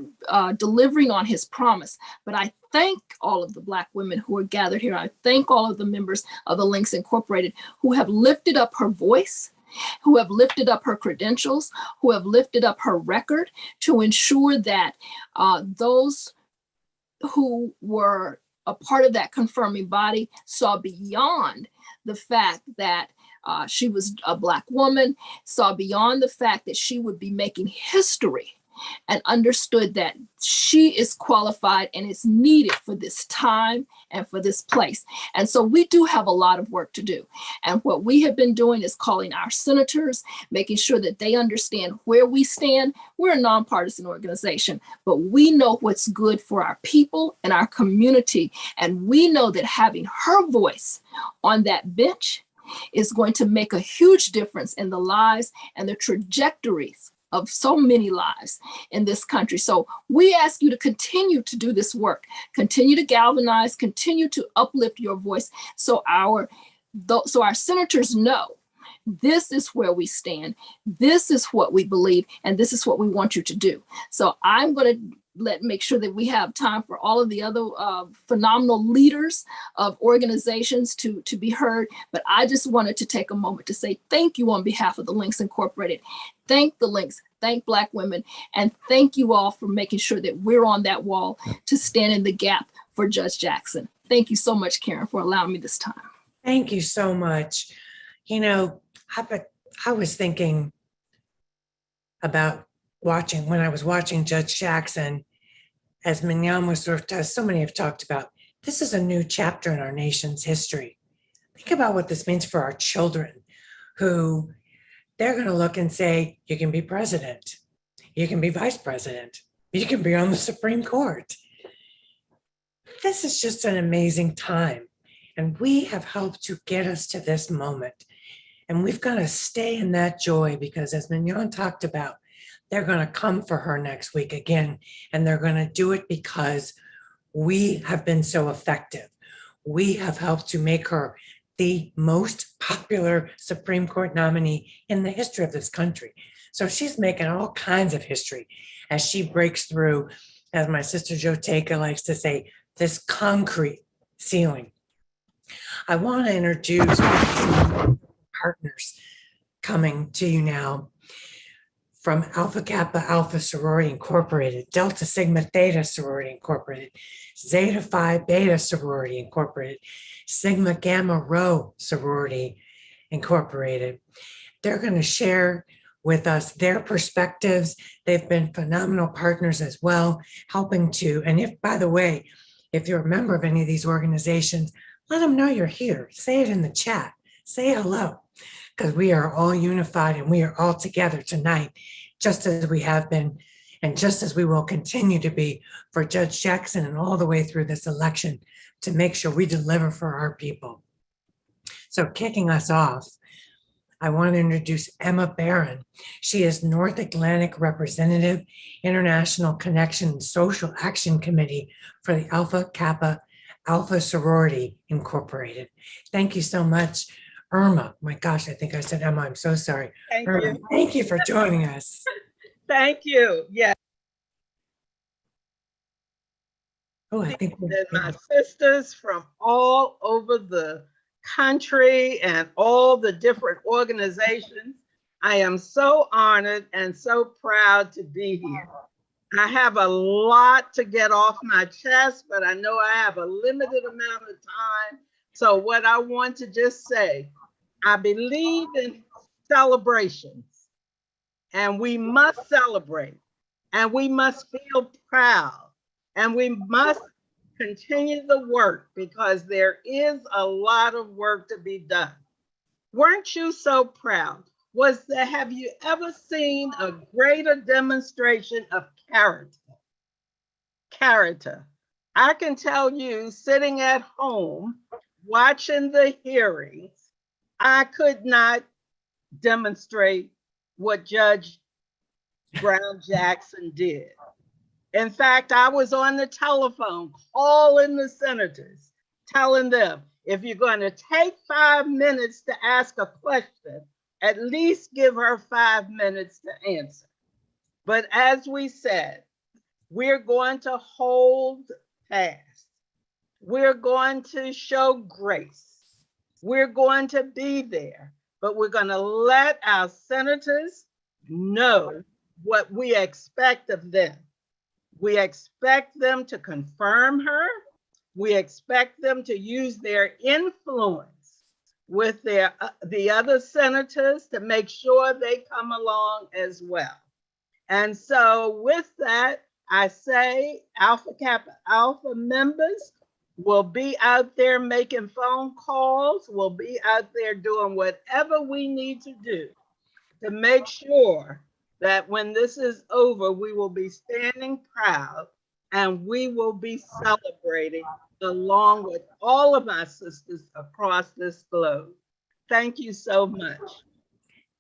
delivering on his promise. But I thank all of the Black women who are gathered here. I thank all of the members of the Lynx Incorporated who have lifted up her voice, who have lifted up her credentials, who have lifted up her record to ensure that those who were a part of that confirming body saw beyond the fact that she was a Black woman, saw beyond the fact that she would be making history, and understood that she is qualified and is needed for this time and for this place. And so we do have a lot of work to do. And what we have been doing is calling our senators, making sure that they understand where we stand. We're a nonpartisan organization, but we know what's good for our people and our community. And we know that having her voice on that bench is going to make a huge difference in the lives and the trajectories of so many lives in this country. So we ask you to continue to do this work, continue to galvanize, continue to uplift your voice so our senators know this is where we stand, this is what we believe, and this is what we want you to do. So I'm going to make sure that we have time for all of the other phenomenal leaders of organizations to be heard. But I just wanted to take a moment to say thank you on behalf of the Lynx Incorporated. Thank the Lynx, thank Black women, and thank you all for making sure that we're on that wall to stand in the gap for Judge Jackson. Thank you so much, Karen, for allowing me this time. Thank you so much. You know, I was thinking about when I was watching Judge Jackson, as Mignon was as so many have talked about, this is a new chapter in our nation's history. Think about what this means for our children, who they're going to look and say, you can be president, you can be vice president, you can be on the Supreme Court. This is just an amazing time. And we have helped to get us to this moment. And we've got to stay in that joy because, as Mignon talked about, they're going to come for her next week again, and they're going to do it because we have been so effective. We have helped to make her the most popular Supreme Court nominee in the history of this country. So she's making all kinds of history as she breaks through, as my sister Jo Taka likes to say, this concrete ceiling. I want to introduce partners coming to you now. From Alpha Kappa Alpha Sorority Incorporated, Delta Sigma Theta Sorority Incorporated, Zeta Phi Beta Sorority Incorporated, Sigma Gamma Rho Sorority Incorporated. They're going to share with us their perspectives. They've been phenomenal partners as well, helping to, and if, by the way, if you're a member of any of these organizations, let them know you're here. Say it in the chat. Say hello. Because we are all unified and we are all together tonight, just as we have been and just as we will continue to be for Judge Jackson and all the way through this election to make sure we deliver for our people. So kicking us off, I want to introduce Emma Barron. She is North Atlantic Representative, International Connection and Social Action Committee for the Alpha Kappa Alpha Sorority Incorporated. Thank you so much. Irma, my gosh, I think I said Emma, I'm so sorry. Thank Irma, you. thank you for joining us. Thank you. Yeah. Oh, I think And my sisters from all over the country and all the different organizations. I am so honored and so proud to be here. I have a lot to get off my chest, but I know I have a limited amount of time. So what I want to just say, I believe in celebrations, and we must celebrate, and we must feel proud, and we must continue the work because there is a lot of work to be done. Weren't you so proud was that, have you ever seen a greater demonstration of character? Character. I can tell you, sitting at home, watching the hearings, I could not demonstrate what Judge Brown Jackson did. In fact, I was on the telephone calling the senators, telling them, if you're going to take 5 minutes to ask a question, at least give her 5 minutes to answer. But as we said, we're going to hold fast. We're going to show grace. We're going to be there, but we're going to let our senators know what we expect of them. We expect them to confirm her. We expect them to use their influence with the other senators to make sure they come along as well. And so with that, I say Alpha Kappa Alpha members will be out there making phone calls. We'll be out there doing whatever we need to do to make sure that when this is over, we will be standing proud and we will be celebrating along with all of my sisters across this globe. Thank you so much.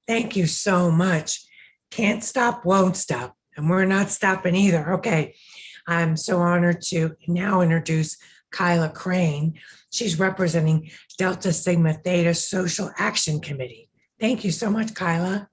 Thank you so much. Can't stop, won't stop. And we're not stopping either. Okay. I'm so honored to now introduce Kyla Crane. She's representing Delta Sigma Theta Social Action Committee. Thank you so much, Kyla.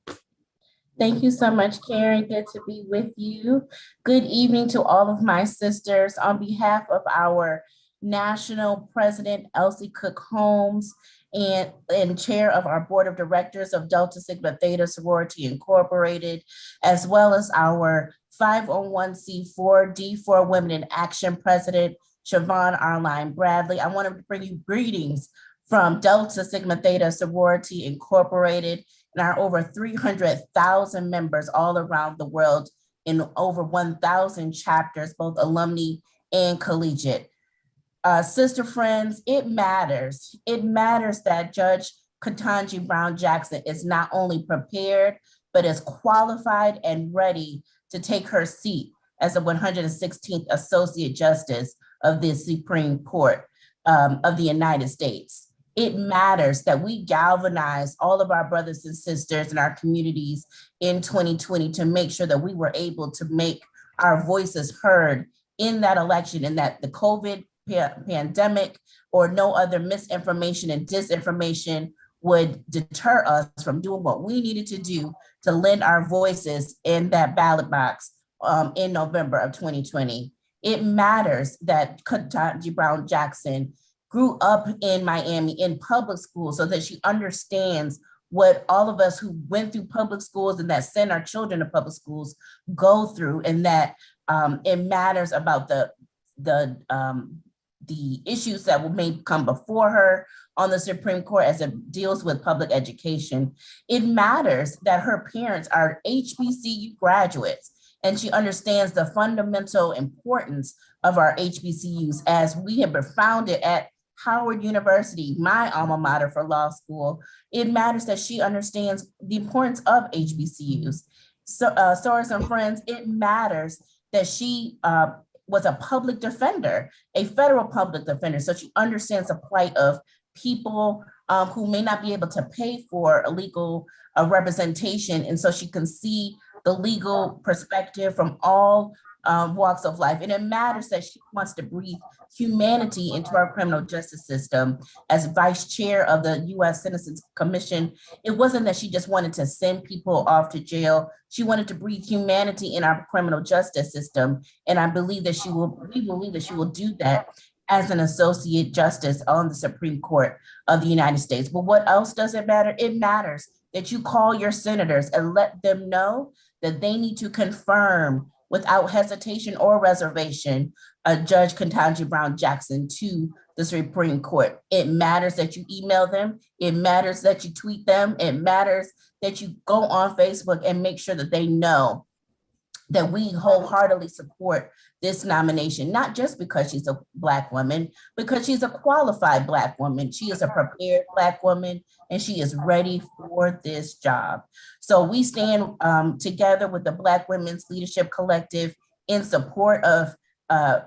Thank you so much, Karen. Good to be with you. Good evening to all of my sisters. On behalf of our National President, Elsie Cook Holmes, and Chair of our Board of Directors of Delta Sigma Theta Sorority Incorporated, as well as our 501c4 D4 Women in Action President, Siobhan Arline Bradley, I want to bring you greetings from Delta Sigma Theta Sorority Incorporated and our over 300,000 members all around the world in over 1,000 chapters, both alumni and collegiate. Sister friends, it matters. It matters that Judge Ketanji Brown Jackson is not only prepared, but is qualified and ready to take her seat as the 116th Associate Justice of the Supreme Court of the United States. It matters that we galvanize all of our brothers and sisters in our communities in 2020 to make sure that we were able to make our voices heard in that election, and that the COVID pandemic or no other misinformation and disinformation would deter us from doing what we needed to do to lend our voices in that ballot box in November of 2020. It matters that Ketanji Brown Jackson grew up in Miami in public schools so that she understands what all of us who went through public schools and that send our children to public schools go through, and that it matters about the issues that may come before her on the Supreme Court as it deals with public education. It matters that her parents are HBCU graduates, and she understands the fundamental importance of our HBCUs, as we have been founded at Howard University, my alma mater for law school. It matters that she understands the importance of HBCUs. So, sorors and friends, it matters that she was a public defender, a federal public defender, so she understands the plight of people who may not be able to pay for a legal representation, and so she can see the legal perspective from all walks of life. And it matters that she wants to breathe humanity into our criminal justice system. As vice chair of the U.S. Citizens Commission, it wasn't that she just wanted to send people off to jail. She wanted to breathe humanity in our criminal justice system. And we believe that she will do that as an associate justice on the Supreme Court of the United States. But what else does it matter? It matters that you call your senators and let them know that they need to confirm without hesitation or reservation Judge Ketanji Brown Jackson to the Supreme Court. It matters that you email them. It matters that you tweet them. It matters that you go on Facebook and make sure that they know that we wholeheartedly support this nomination, not just because she's a Black woman, because she's a qualified Black woman. She is a prepared Black woman, and she is ready for this job. So we stand together with the Black Women's Leadership Collective in support of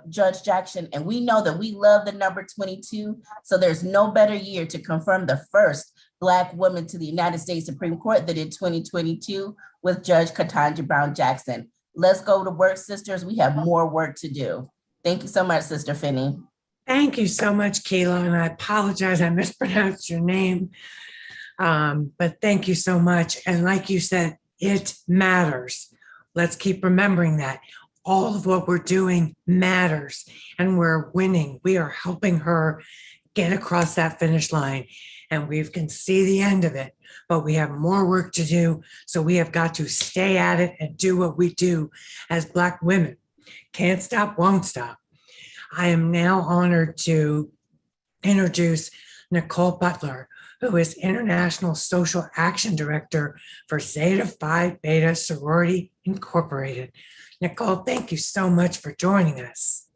Judge Jackson, and we know that we love the number 22, so there's no better year to confirm the first Black woman to the United States Supreme Court than in 2022 with Judge Ketanji Brown Jackson. Let's go to work, sisters. We have more work to do. Thank you so much, Sister Finney. Thank you so much, Kayla, and I apologize, I mispronounced your name, but thank you so much. And like you said, it matters. Let's keep remembering that. All of what we're doing matters, and we're winning. We are helping her get across that finish line, and we can see the end of it, but we have more work to do. So we have got to stay at it and do what we do as Black women. Can't stop, won't stop. I am now honored to introduce Nicole Butler, who is International Social Action Director for Zeta Phi Beta Sorority Incorporated. Nicole, thank you so much for joining us.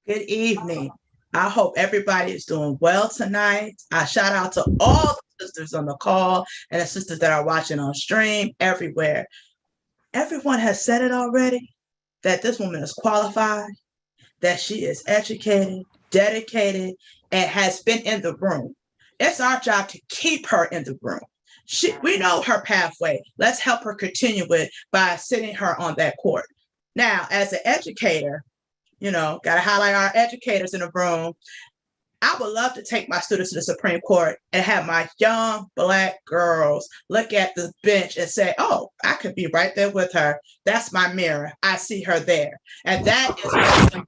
Good evening. I hope everybody is doing well tonight. I shout out to all the sisters on the call and the sisters that are watching on stream everywhere. Everyone has said it already, that this woman is qualified, that she is educated, dedicated, and has been in the room. It's our job to keep her in the room. We know her pathway. Let's help her continue it by sitting her on that court. Now, as an educator, got to highlight our educators in the room. I would love to take my students to the Supreme Court and have my young Black girls look at the bench and say, oh, I could be right there with her. That's my mirror. I see her there. And that is what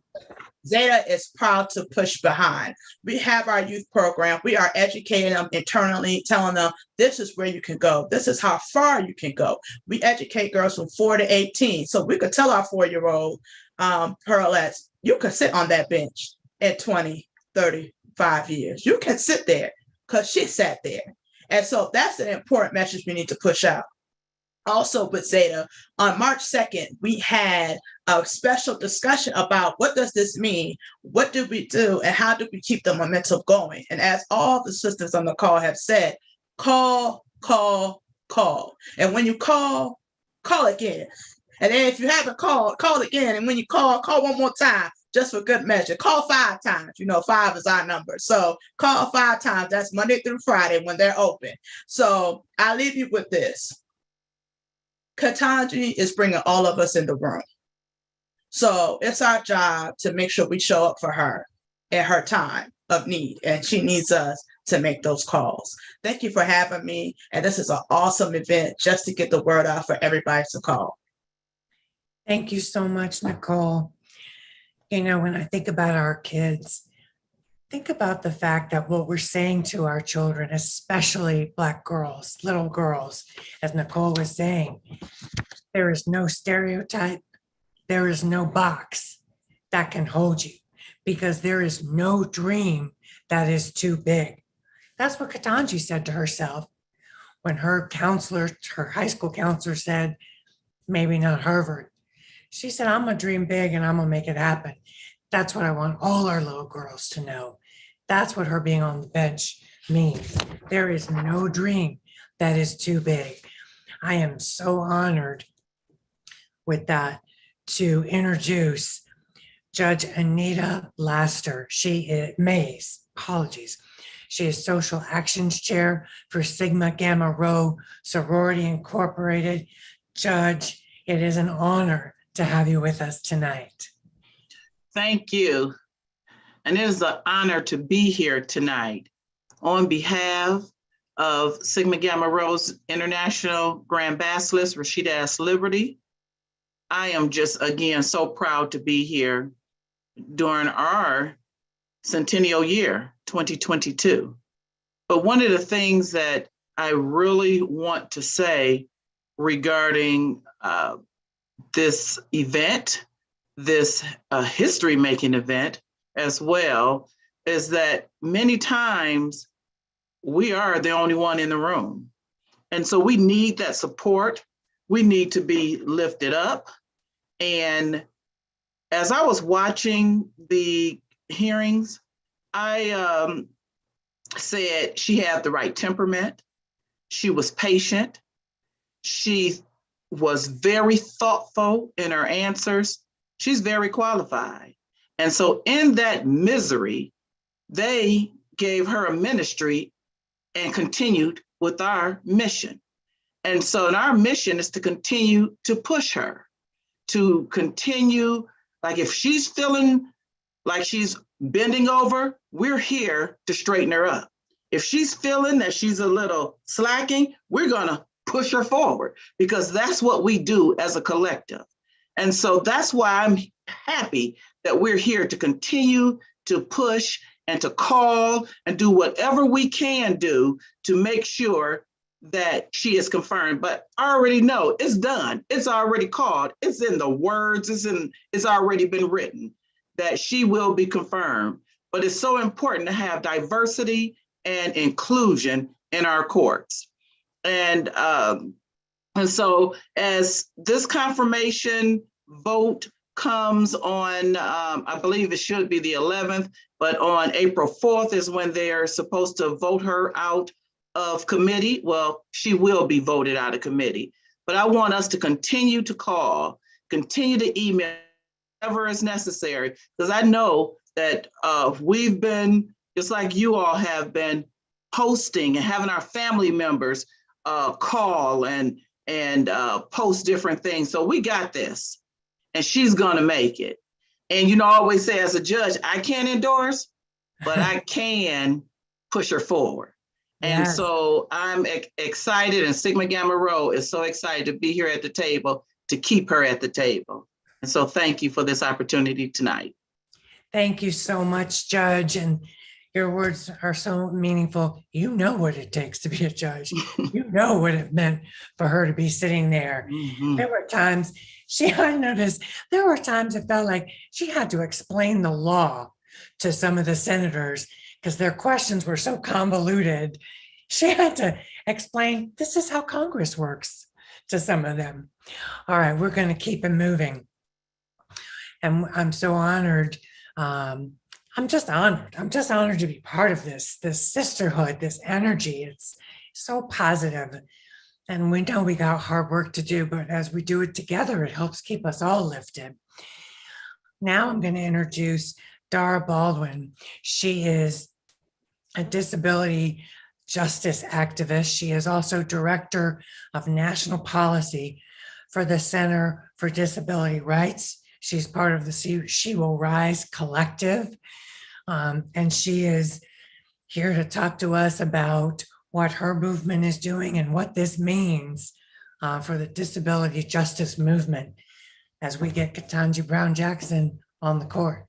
Zeta is proud to push behind. We have our youth program. We are educating them internally, telling them this is where you can go. This is how far you can go. We educate girls from 4 to 18. So we could tell our 4-year-old Pearlettes, you can sit on that bench in 20, 35 years. You can sit there because she sat there. And so that's an important message we need to push out. Also with Zeta, on March 2nd, we had a special discussion about what does this mean? What do we do? And how do we keep the momentum going? And as all the sisters on the call have said, call, call, call. And when you call again. And then if you haven't called, call again. And when you call one more time, just for good measure. Call 5 times. 5 is our number. So call 5 times. That's Monday through Friday when they're open. So I'll leave you with this. Ketanji is bringing all of us in the room. So it's our job to make sure we show up for her in her time of need. And she needs us to make those calls. Thank you for having me. And this is an awesome event just to get the word out for everybody to call. Thank you so much, Nicole. When I think about our kids, think about the fact that what we're saying to our children, especially Black girls, little girls, as Nicole was saying, there is no stereotype, there is no box that can hold you, because there is no dream that is too big. That's what Ketanji said to herself when her counselor, her high school counselor said, maybe not Harvard. She said, I'm gonna dream big and I'm gonna make it happen. That's what I want all our little girls to know. That's what her being on the bench means. There is no dream that is too big. I am so honored with that to introduce Judge Anita Laster. She is She is Social Actions Chair for Sigma Gamma Rho Sorority Incorporated. Judge, it is an honor to have you with us tonight. Thank you. And it is an honor to be here tonight. On behalf of Sigma Gamma Rho's International Grand Basilisk, Rashida S. Liberty, I am just, again, so proud to be here during our centennial year, 2022. But one of the things that I really want to say regarding this event, this history-making event as well, is that many times we are the only one in the room. And so we need that support. We need to be lifted up. And as I was watching the hearings, I said she had the right temperament. She was patient. She was very thoughtful in her answers. She's very qualified. And so in that misery, they gave her a ministry and continued with our mission. And so our mission is to continue to push her, to continue, like if she's feeling like she's bending over, we're here to straighten her up. If she's feeling that she's a little slacking, we're gonna push her forward, because that's what we do as a collective. And so that's why I'm happy that we're here to continue to push and to call and do whatever we can do to make sure that she is confirmed. But I already know it's done. It's already called. It's in the words. It's already been written that she will be confirmed. But it's so important to have diversity and inclusion in our courts. And so as this confirmation vote comes on, I believe it should be the 11th, but on April 4th is when they're supposed to vote her out of committee. Well, she will be voted out of committee, but I want us to continue to call, continue to email, whatever is necessary, because I know that we've been, just like you all have been, posting and having our family members call and post different things. So we got this, and she's gonna make it. And I always say as a judge, I can't endorse, but I can push her forward. And Yes. so I'm excited, and Sigma Gamma Rho is so excited to be here at the table to keep her at the table. And so thank you for this opportunity tonight. Thank you so much, Judge. And your words are so meaningful. You know what it takes to be a judge. You know what it meant for her to be sitting there. Mhm. There were times I noticed there were times it felt like she had to explain the law to some of the senators because their questions were so convoluted. She had to explain, this is how Congress works to some of them. All right, we're going to keep it moving. And I'm so honored. I'm just honored. I'm just honored to be part of this sisterhood, this energy. It's so positive. And we know we got hard work to do, but as we do it together, it helps keep us all lifted. Now I'm going to introduce Dara Baldwin. She is a disability justice activist. She is also director of national policy for the Center for Disability Rights. She's part of the She Will Rise collective. And she is here to talk to us about what her movement is doing and what this means for the disability justice movement as we get Ketanji Brown Jackson on the court.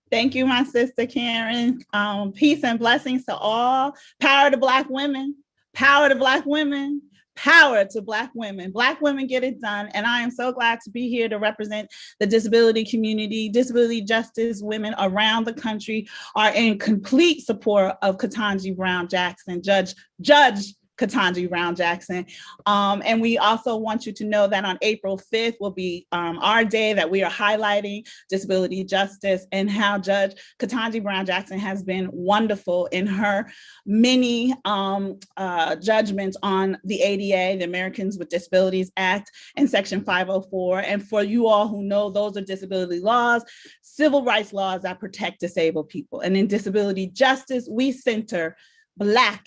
Thank you, my sister Karen. Peace and blessings to all. Power to Black women. Power to Black women. Power to Black women. Black women get it done. And I am so glad to be here to represent the disability community. Disability justice women around the country are in complete support of Ketanji Brown Jackson, Judge Ketanji Brown Jackson. And we also want you to know that on April 5th will be our day that we are highlighting disability justice and how Judge Ketanji Brown Jackson has been wonderful in her many judgments on the ADA, the Americans with Disabilities Act, and Section 504. And for you all who know, those are disability laws, civil rights laws that protect disabled people. And in disability justice, we center Black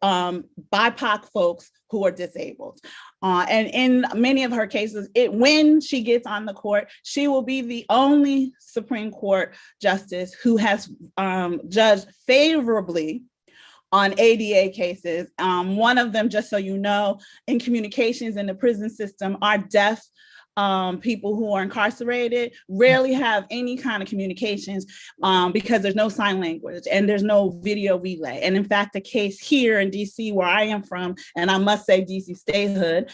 BIPOC folks who are disabled. And in many of her cases, when she gets on the court, she will be the only Supreme Court justice who has judged favorably on ADA cases. One of them, just so you know, in communications in the prison system, are deaf people who are incarcerated rarely have any kind of communications because there's no sign language and there's no video relay. And in fact, the case here in DC, where I am from, and I must say DC statehood,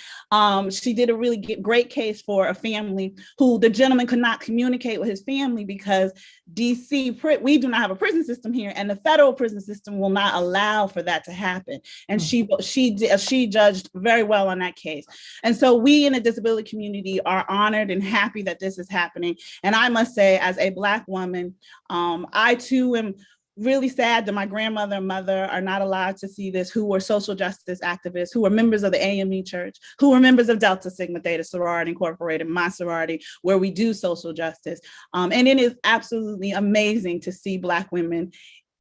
she did a really great case for a family who the gentleman could not communicate with his family because DC, we do not have a prison system here, and the federal prison system will not allow for that to happen. And she judged very well on that case. And so we in the disability community are are honored and happy that this is happening. And I must say, as a Black woman, I too am really sad that my grandmother and mother are not allowed to see this, who were social justice activists, who were members of the AME Church, who were members of Delta Sigma Theta Sorority Incorporated, my sorority, where we do social justice. And it is absolutely amazing to see Black women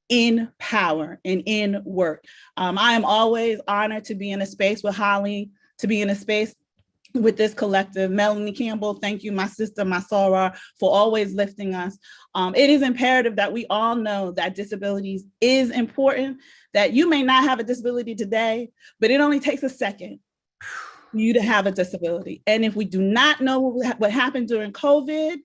in power and in work. I am always honored to be in a space with Holly, to be in a space with this collective. Melanie Campbell, thank you, my sister, my soror, for always lifting us. It is imperative that we all know that disabilities is important, that you may not have a disability today, but it only takes a second for you to have a disability. And if we do not know what happened during COVID,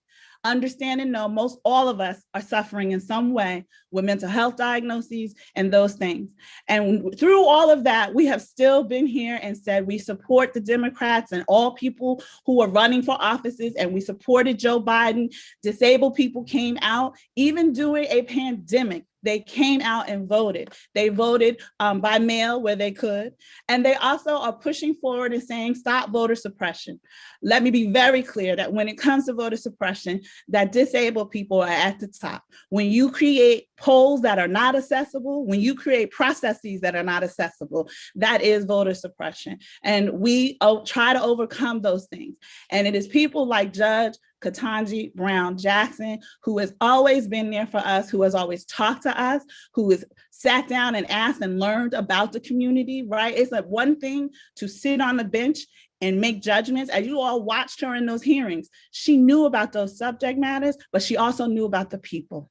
understand and know most all of us are suffering in some way with mental health diagnoses and those things. And through all of that, we have still been here and said we support the Democrats and all people who are running for offices, and we supported Joe Biden. Disabled people came out, even during a pandemic. They came out and voted. They voted by mail where they could. And they also are pushing forward and saying, stop voter suppression. Let me be very clear that when it comes to voter suppression, that disabled people are at the top. When you create polls that are not accessible, when you create processes that are not accessible, that is voter suppression. And we try to overcome those things. And it is people like Judge Ketanji Brown Jackson, who has always been there for us, who has always talked to us, who has sat down and asked and learned about the community, right? It's like one thing to sit on the bench and make judgments. As you all watched her in those hearings, she knew about those subject matters, but she also knew about the people.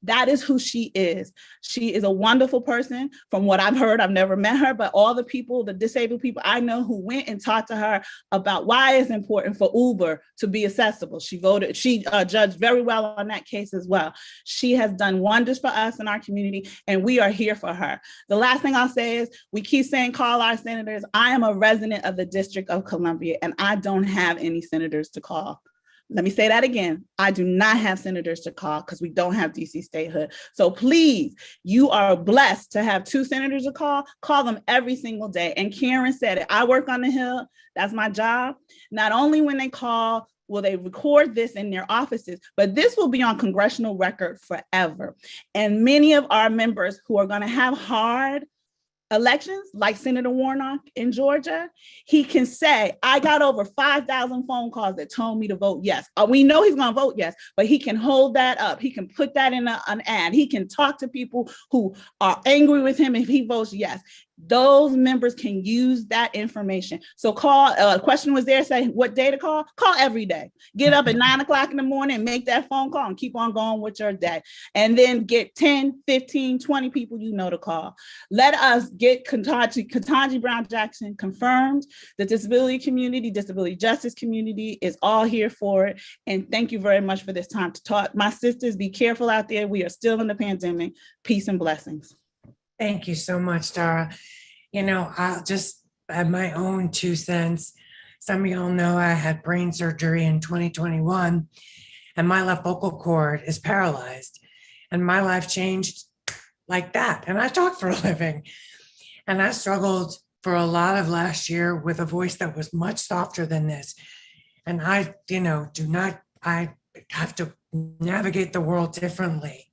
That is who she is. She is a wonderful person. From what I've heard, I've never met her, but all the people, the disabled people I know who went and talked to her about why it's important for Uber to be accessible. She judged very well on that case as well. She has done wonders for us in our community, and we are here for her. The last thing I'll say is we keep saying call our senators. I am a resident of the District of Columbia, and I don't have any senators to call. Let me say that again. I do not have senators to call because we don't have DC statehood. So please, you are blessed to have 2 senators to call them every single day. And Karen said it, I work on the Hill, that's my job. Not only when they call, will they record this in their offices, but this will be on congressional record forever. And many of our members who are gonna have hard elections, like Senator Warnock in Georgia, he can say, I got over 5,000 phone calls that told me to vote yes. We know he's going to vote yes, but he can hold that up. He can put that in an ad. He can talk to people who are angry with him if he votes yes. Those members can use that information. So call, a question was there, say what day to call? Call every day. Get up at 9 o'clock in the morning and make that phone call and keep on going with your day. And then get 10, 15, 20 people you know to call. Let us get Ketanji Brown Jackson confirmed. The disability community, disability justice community is all here for it. And thank you very much for this time to talk. My sisters, be careful out there. We are still in the pandemic. Peace and blessings. Thank you so much, Dara. You know, I'll just add my own 2 cents. Some of y'all know I had brain surgery in 2021, and my left vocal cord is paralyzed. And my life changed like that. And I talk for a living. And I struggled for a lot of last year with a voice that was much softer than this. And I have to navigate the world differently.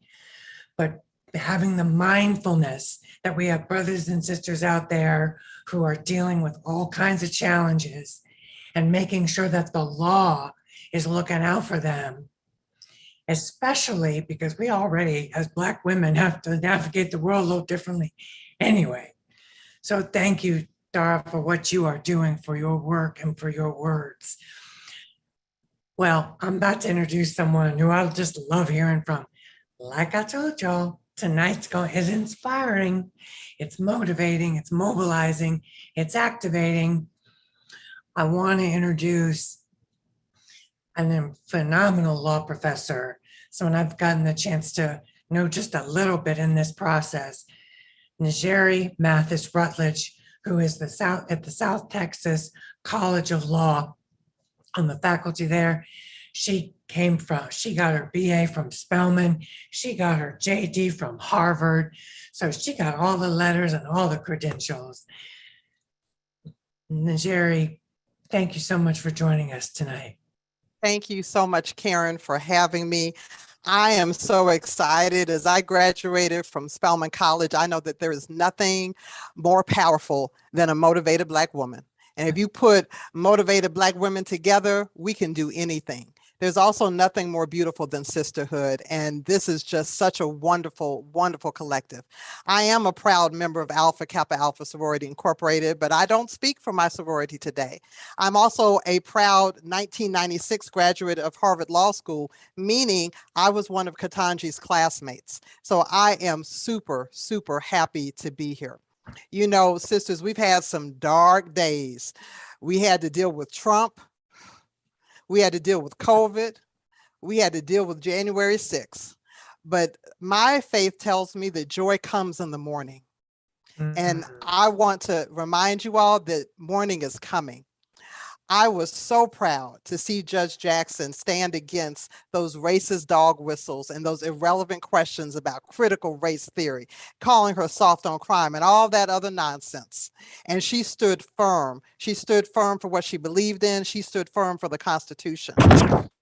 But having the mindfulness that we have brothers and sisters out there who are dealing with all kinds of challenges and making sure that the law is looking out for them, especially because we already, as Black women, have to navigate the world a little differently anyway. So thank you, Dara, for what you are doing, for your work and for your words. Well, I'm about to introduce someone who I just love hearing from. Like I told y'all, tonight's is inspiring, it's motivating, it's mobilizing, it's activating. I want to introduce a phenomenal law professor, someone I've gotten the chance to know just a little bit in this process, Najeri Mathis Rutledge, who is at the South Texas College of Law on the faculty there. She got her BA from Spelman. She got her JD from Harvard. So she got all the letters and all the credentials. Najeri, Thank you so much for joining us tonight. Thank you so much, Karen, for having me. I am so excited. As I graduated from Spelman College, I know that there is nothing more powerful than a motivated Black woman. And if you put motivated Black women together, we can do anything. There's also nothing more beautiful than sisterhood. And this is just such a wonderful, wonderful collective. I am a proud member of Alpha Kappa Alpha Sorority Incorporated, but I don't speak for my sorority today. I'm also a proud 1996 graduate of Harvard Law School, meaning I was one of Ketanji's classmates. So I am super, super happy to be here. You know, sisters, we've had some dark days. We had to deal with Trump. We had to deal with COVID. We had to deal with January 6th. But my faith tells me that joy comes in the morning. And I want to remind you all that morning is coming. I was so proud to see Judge Jackson stand against those racist dog whistles and those irrelevant questions about critical race theory, calling her soft on crime and all that other nonsense. And she stood firm. She stood firm for what she believed in. She stood firm for the Constitution.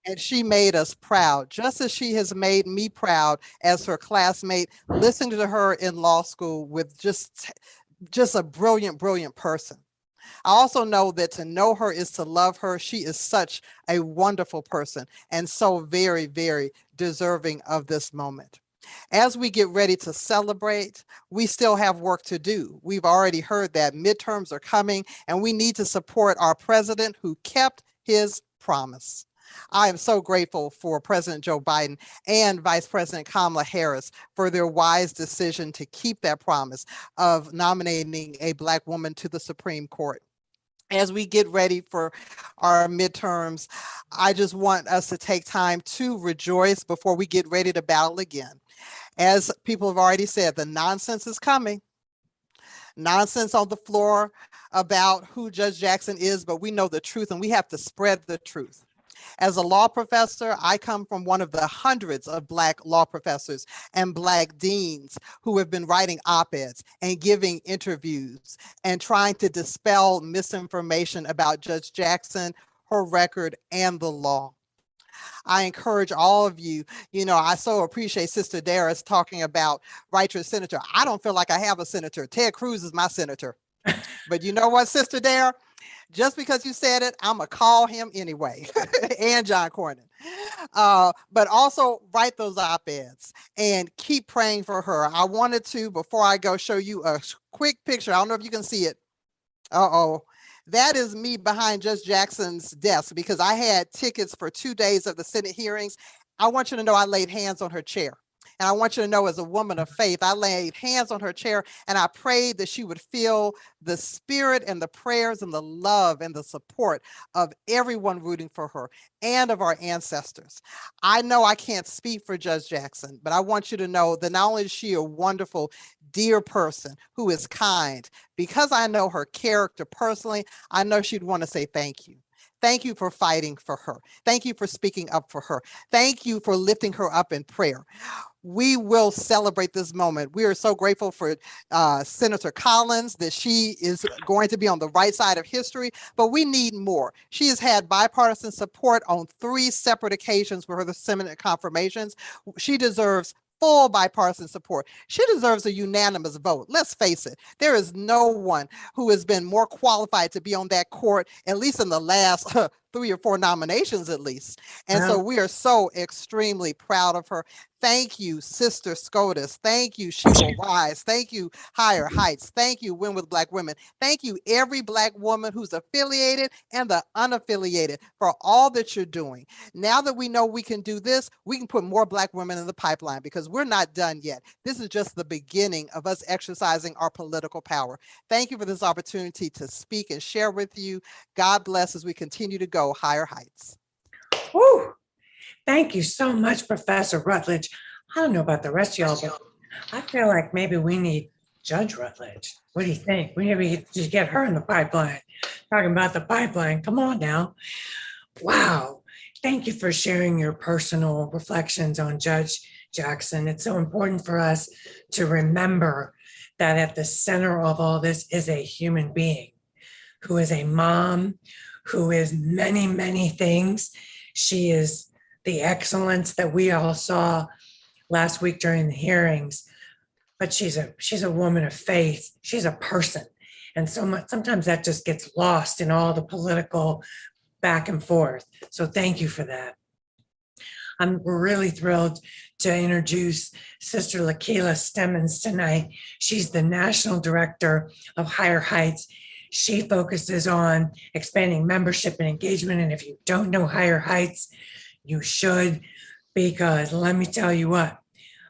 And she made us proud, just as she has made me proud as her classmate, listening to her in law school with just a brilliant, brilliant person. I also know that to know her is to love her. She is such a wonderful person and so very, very deserving of this moment. As we get ready to celebrate, we still have work to do. We've already heard that midterms are coming and we need to support our president who kept his promise. I am so grateful for President Joe Biden and Vice President Kamala Harris for their wise decision to keep that promise of nominating a Black woman to the Supreme Court. As we get ready for our midterms, I just want us to take time to rejoice before we get ready to battle again. As people have already said, the nonsense is coming. Nonsense on the floor about who Judge Jackson is, but we know the truth and we have to spread the truth. As a law professor, I come from one of the hundreds of Black law professors and Black deans who have been writing op-eds and giving interviews and trying to dispel misinformation about Judge Jackson, her record, and the law. I encourage all of you, you know, I so appreciate Sister Dara's talking about righteous senator. I don't feel like I have a senator. Ted Cruz is my senator. But you know what, Sister Dara? Just because you said it, I'm going to call him anyway, and John Cornyn. But also write those op-eds and keep praying for her. I wanted to, before I go, show you a quick picture. I don't know if you can see it. That is me behind Judge Jackson's desk because I had tickets for 2 days of the Senate hearings. I want you to know I laid hands on her chair. And I want you to know, as a woman of faith, I laid hands on her chair and I prayed that she would feel the spirit and the prayers and the love and the support of everyone rooting for her and of our ancestors. I know I can't speak for Judge Jackson, but I want you to know that not only is she a wonderful, dear person who is kind, because I know her character personally, I know she'd want to say thank you. Thank you for fighting for her. Thank you for speaking up for her. Thank you for lifting her up in prayer. We will celebrate this moment. We are so grateful for Senator Collins that she is going to be on the right side of history, but we need more. She has had bipartisan support on 3 separate occasions for her Senate confirmations. She deserves full bipartisan support. She deserves a unanimous vote. Let's face it, there is no one who has been more qualified to be on that court, at least in the last 3 or 4 nominations at least. And so we are so extremely proud of her. Thank you, Sister SCOTUS. Thank you, She Will Rise. Thank you, Higher Heights. Thank you, Win with Black Women. Thank you, every Black woman who's affiliated and the unaffiliated for all that you're doing. Now that we know we can do this, we can put more Black women in the pipeline because we're not done yet. This is just the beginning of us exercising our political power. Thank you for this opportunity to speak and share with you. God bless as we continue to go higher heights. Woo! Thank you so much, Professor Rutledge. I don't know about the rest of y'all, but I feel like maybe we need Judge Rutledge. What do you think? We maybe just get her in the pipeline. Talking about the pipeline, come on now. Wow. Thank you for sharing your personal reflections on Judge Jackson. It's so important for us to remember that at the center of all this is a human being who is a mom, who is many, many things. She is the excellence that we all saw last week during the hearings, but she's a woman of faith. She's a person. And sometimes that just gets lost in all the political back and forth. So thank you for that. We're really thrilled to introduce Sister Lakila Stemmons tonight. She's the National Director of Higher Heights. She focuses on expanding membership and engagement. And if you don't know Higher Heights, you should, because let me tell you what,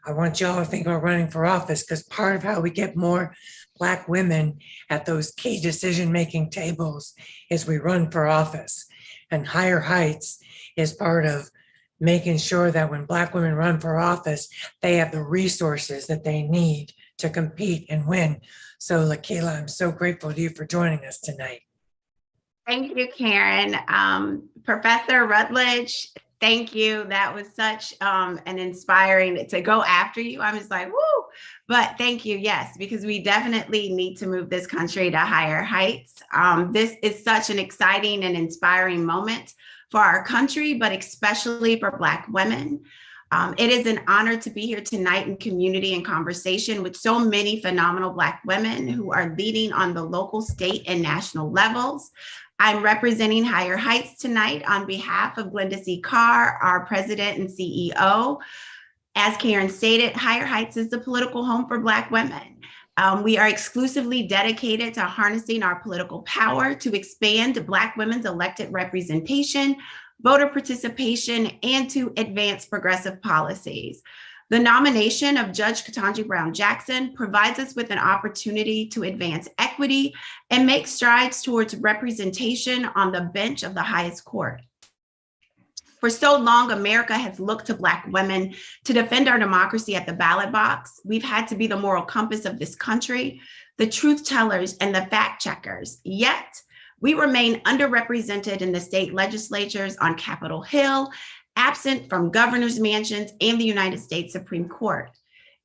I want y'all to think about running for office, because part of how we get more Black women at those key decision-making tables is we run for office. And Higher Heights is part of making sure that when Black women run for office, they have the resources that they need to compete and win. So Lakila, I'm so grateful to you for joining us tonight. Thank you, Karen. Professor Rutledge, thank you. That was such an inspiring to go after you. I was like, woo, but thank you. Yes, because we definitely need to move this country to higher heights. This is such an exciting and inspiring moment for our country, but especially for Black women. It is an honor to be here tonight in community and conversation with so many phenomenal Black women who are leading on the local, state, and national levels. I'm representing Higher Heights tonight on behalf of Glenda C. Carr, our president and CEO. As Karen stated, Higher Heights is the political home for Black women. We are exclusively dedicated to harnessing our political power to expand Black women's elected representation, voter participation, and to advance progressive policies. The nomination of Judge Ketanji Brown Jackson provides us with an opportunity to advance equity and make strides towards representation on the bench of the highest court. For so long, America has looked to Black women to defend our democracy at the ballot box. We've had to be the moral compass of this country, the truth tellers and the fact checkers. Yet, we remain underrepresented in the state legislatures, on Capitol Hill, absent from governors' mansions and the United States Supreme Court.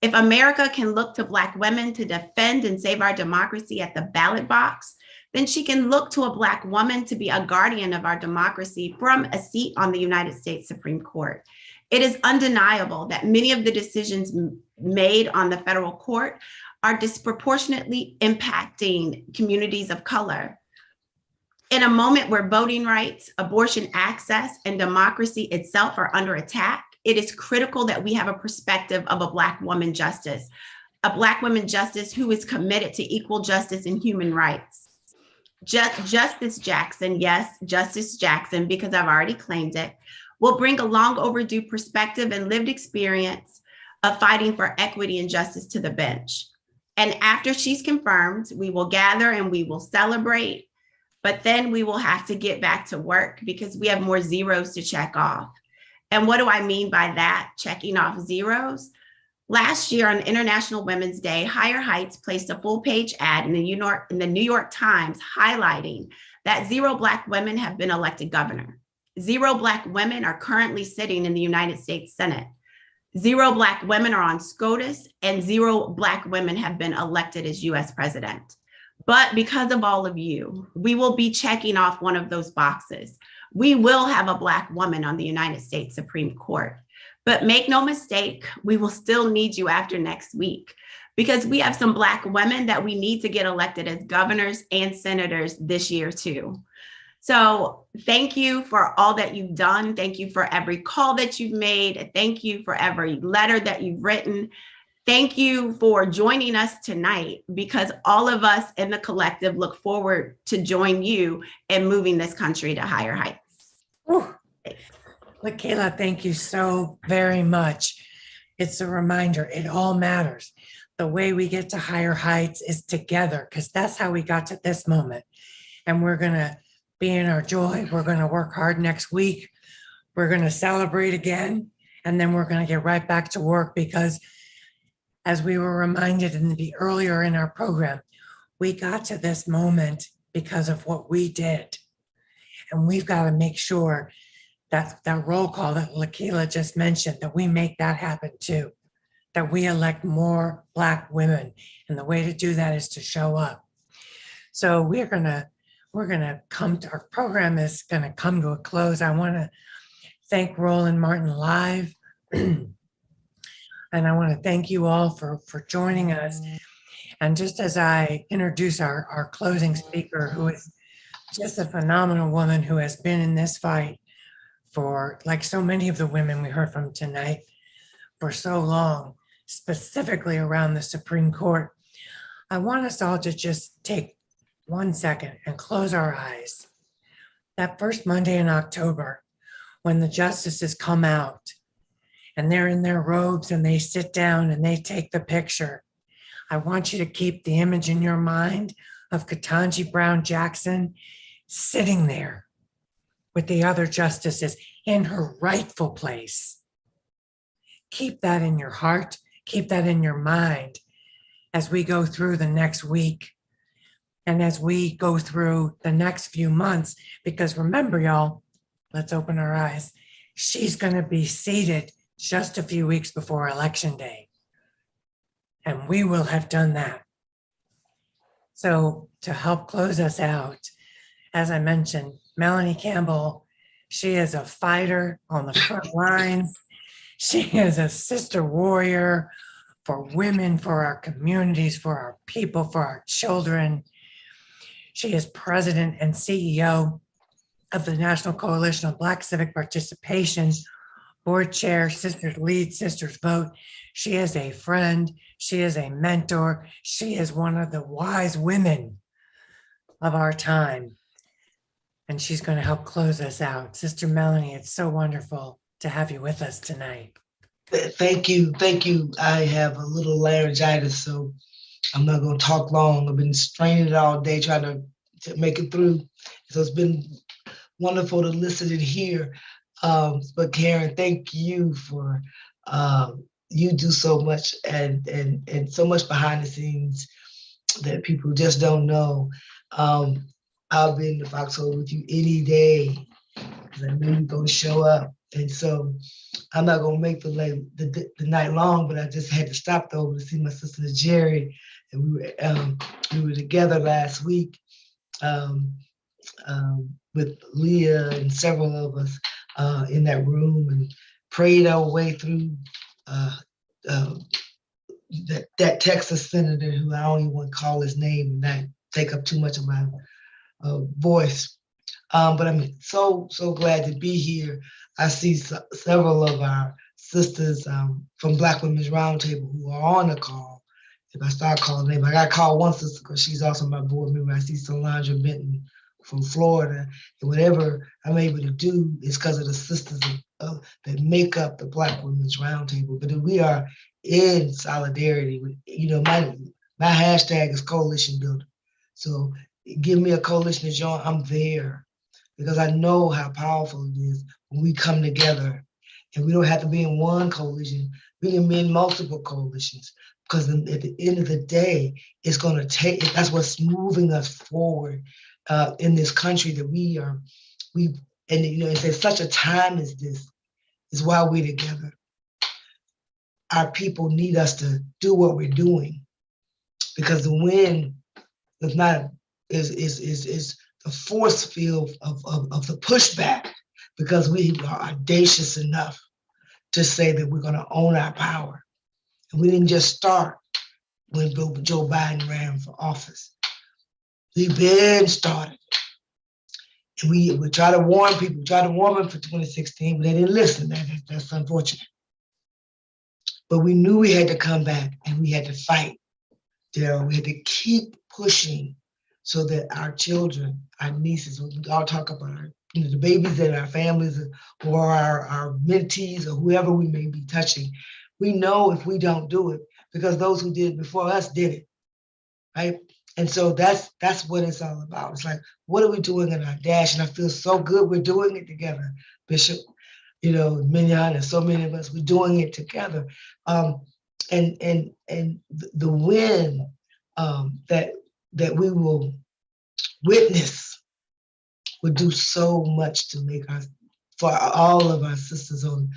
If America can look to Black women to defend and save our democracy at the ballot box, then she can look to a Black woman to be a guardian of our democracy from a seat on the United States Supreme Court. It is undeniable that many of the decisions made on the federal court are disproportionately impacting communities of color. In a moment where voting rights, abortion access, and democracy itself are under attack, it is critical that we have a perspective of a Black woman justice, a Black woman justice who is committed to equal justice and human rights. Justice Jackson, yes, Justice Jackson, because I've already claimed it, will bring a long overdue perspective and lived experience of fighting for equity and justice to the bench. And after she's confirmed, we will gather and we will celebrate. But then we will have to get back to work because we have more zeros to check off. And what do I mean by that, checking off zeros? Last year on International Women's Day, Higher Heights placed a full-page ad in the New York Times highlighting that 0 Black women have been elected governor. 0 Black women are currently sitting in the United States Senate. 0 Black women are on SCOTUS, and 0 Black women have been elected as US president. But because of all of you, we will be checking off one of those boxes. We will have a Black woman on the United States Supreme Court. But make no mistake, we will still need you after next week because we have some Black women that we need to get elected as governors and senators this year too. So thank you for all that you've done. Thank you for every call that you've made. Thank you for every letter that you've written. Thank you for joining us tonight because all of us in the collective look forward to join you in moving this country to higher heights. Lakila, thank you so very much. It's a reminder, it all matters. The way we get to higher heights is together because that's how we got to this moment. And we're gonna be in our joy. We're gonna work hard next week. We're gonna celebrate again. And then we're gonna get right back to work because as we were reminded earlier in our program, we got to this moment because of what we did. And we've got to make sure that that roll call that Lakila just mentioned, that we make that happen too, that we elect more Black women. And the way to do that is to show up. So we're gonna our program is going to come to a close. I want to thank Roland Martin Live. And I want to thank you all for joining us. And just as I introduce our closing speaker, who is just a phenomenal woman who has been in this fight for, like so many of the women we heard from tonight, for so long, specifically around the Supreme Court, I want us all to just take 1 second and close our eyes. That first Monday in October, when the justices come out and they're in their robes and they sit down and they take the picture, I want you to keep the image in your mind of Ketanji Brown Jackson sitting there with the other justices in her rightful place. Keep that in your heart, keep that in your mind as we go through the next week and as we go through the next few months, because remember, y'all, let's open our eyes. She's going to be seated just a few weeks before Election Day, and we will have done that. So to help close us out, as I mentioned, Melanie Campbell, she is a fighter on the front line. She is a sister warrior for women, for our communities, for our people, for our children. She is president and CEO of the National Coalition of Black Civic Participation, board chair, Sisters Lead, Sisters Vote. She is a friend. She is a mentor. She is one of the wise women of our time. And she's going to help close us out. Sister Melanie, it's so wonderful to have you with us tonight. Thank you. Thank you. I have a little laryngitis, so I'm not going to talk long. I've been straining it all day trying to make it through. So it's been wonderful to listen and hear. But Karen, thank you for, you do so much and so much behind the scenes that people just don't know. I'll be in the foxhole with you any day because I know you're going to show up. And so I'm not going to make the night long, but I just had to stop though to see my sister Jerry. And we were together last week with Leah and several of us in that room and prayed our way through that Texas senator who I don't even want to call his name and not take up too much of my voice. But I'm so glad to be here. I see several of our sisters from Black Women's Roundtable who are on the call. If I start calling names, I got to call one sister because she's also my board member. I see Solange Benton from Florida. And whatever I'm able to do is because of the sisters that make up the Black Women's Roundtable. But we are in solidarity with, my hashtag is coalition builder. So give me a coalition to join, I'm there. Because I know how powerful it is when we come together and we don't have to be in one coalition, we can be in multiple coalitions. Because at the end of the day, it's going to take, that's what's moving us forward in this country that it's at such a time as this, is why we're together. Our people need us to do what we're doing because the wind is not, is the force field of the pushback because we are audacious enough to say that we're going to own our power. And we didn't just start when Joe Biden ran for office. We've been started. And we try to warn people, try to warn them for 2016, but they didn't listen. That's unfortunate. But we knew we had to come back and we had to fight. We had to keep pushing so that our children, our nieces, we all talk about the babies in our families or our mentees or whoever we may be touching. We know if we don't do it, because those who did it before us did it, right? And so that's what it's all about. It's like, what are we doing in our dash? And I feel so good we're doing it together, Bishop, Mignon, and so many of us, we're doing it together. And the win that we will witness would do so much to make us, for all of our sisters on.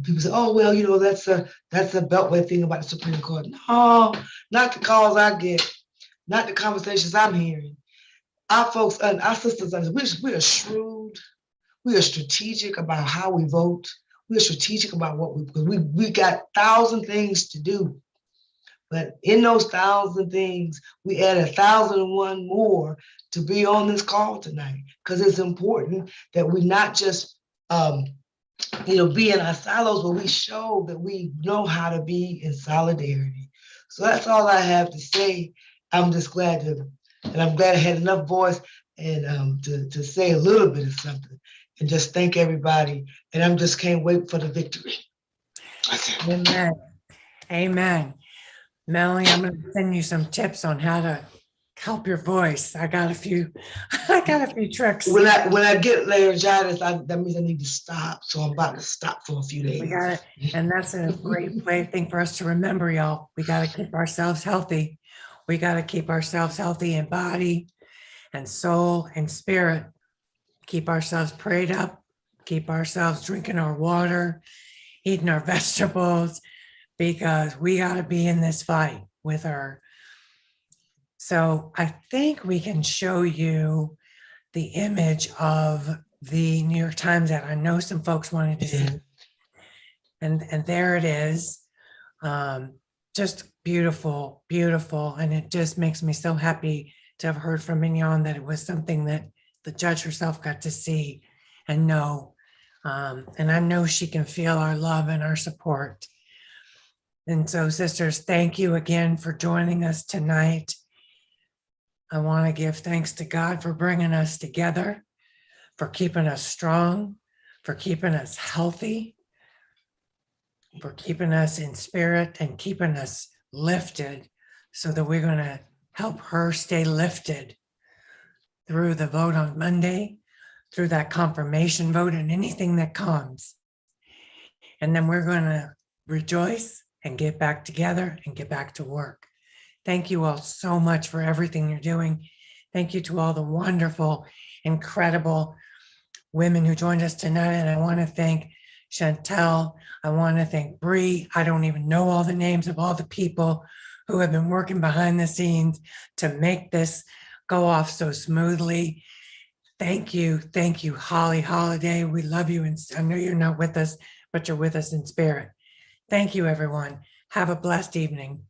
People say, oh, well, that's a beltway thing about the Supreme Court. No, not the calls I get, not the conversations I'm hearing. our folks and our sisters, we are shrewd. We are strategic about how we vote. We are strategic about what because we got 1,000 things to do. But in those 1,000 things, we add 1,001 more to be on this call tonight, because it's important that we not just be in our silos, but we show that we know how to be in solidarity. So that's all I have to say. I'm just glad I had enough voice and to say a little bit of something, and just thank everybody. And I'm just can't wait for the victory. Amen. Amen. Melanie, I'm going to send you some tips on how to help your voice. I got a few tricks. When I get laryngitis, that means I need to stop. So I'm about to stop for a few days. We got it. And that's a great thing for us to remember, y'all. We got to keep ourselves healthy. We got to keep ourselves healthy in body and soul and spirit. Keep ourselves prayed up. Keep ourselves drinking our water, eating our vegetables, because we got to be in this fight with her. So I think we can show you the image of the New York Times that I know some folks wanted to see. And there it is. Just beautiful, beautiful. And it just makes me so happy to have heard from Mignon that it was something that the judge herself got to see and know. And I know she can feel our love and our support. And so, sisters, thank you again for joining us tonight. I want to give thanks to God for bringing us together, for keeping us strong, for keeping us healthy, for keeping us in spirit and keeping us lifted, so that we're going to help her stay lifted through the vote on Monday, through that confirmation vote and anything that comes. And then we're going to rejoice and get back together and get back to work. Thank you all so much for everything you're doing. Thank you to all the wonderful, incredible women who joined us tonight. And I want to thank Chantel. I want to thank Bree. I don't even know all the names of all the people who have been working behind the scenes to make this go off so smoothly. Thank you. Thank you, Holly Holiday. We love you. And I know you're not with us, but you're with us in spirit. Thank you, everyone. Have a blessed evening.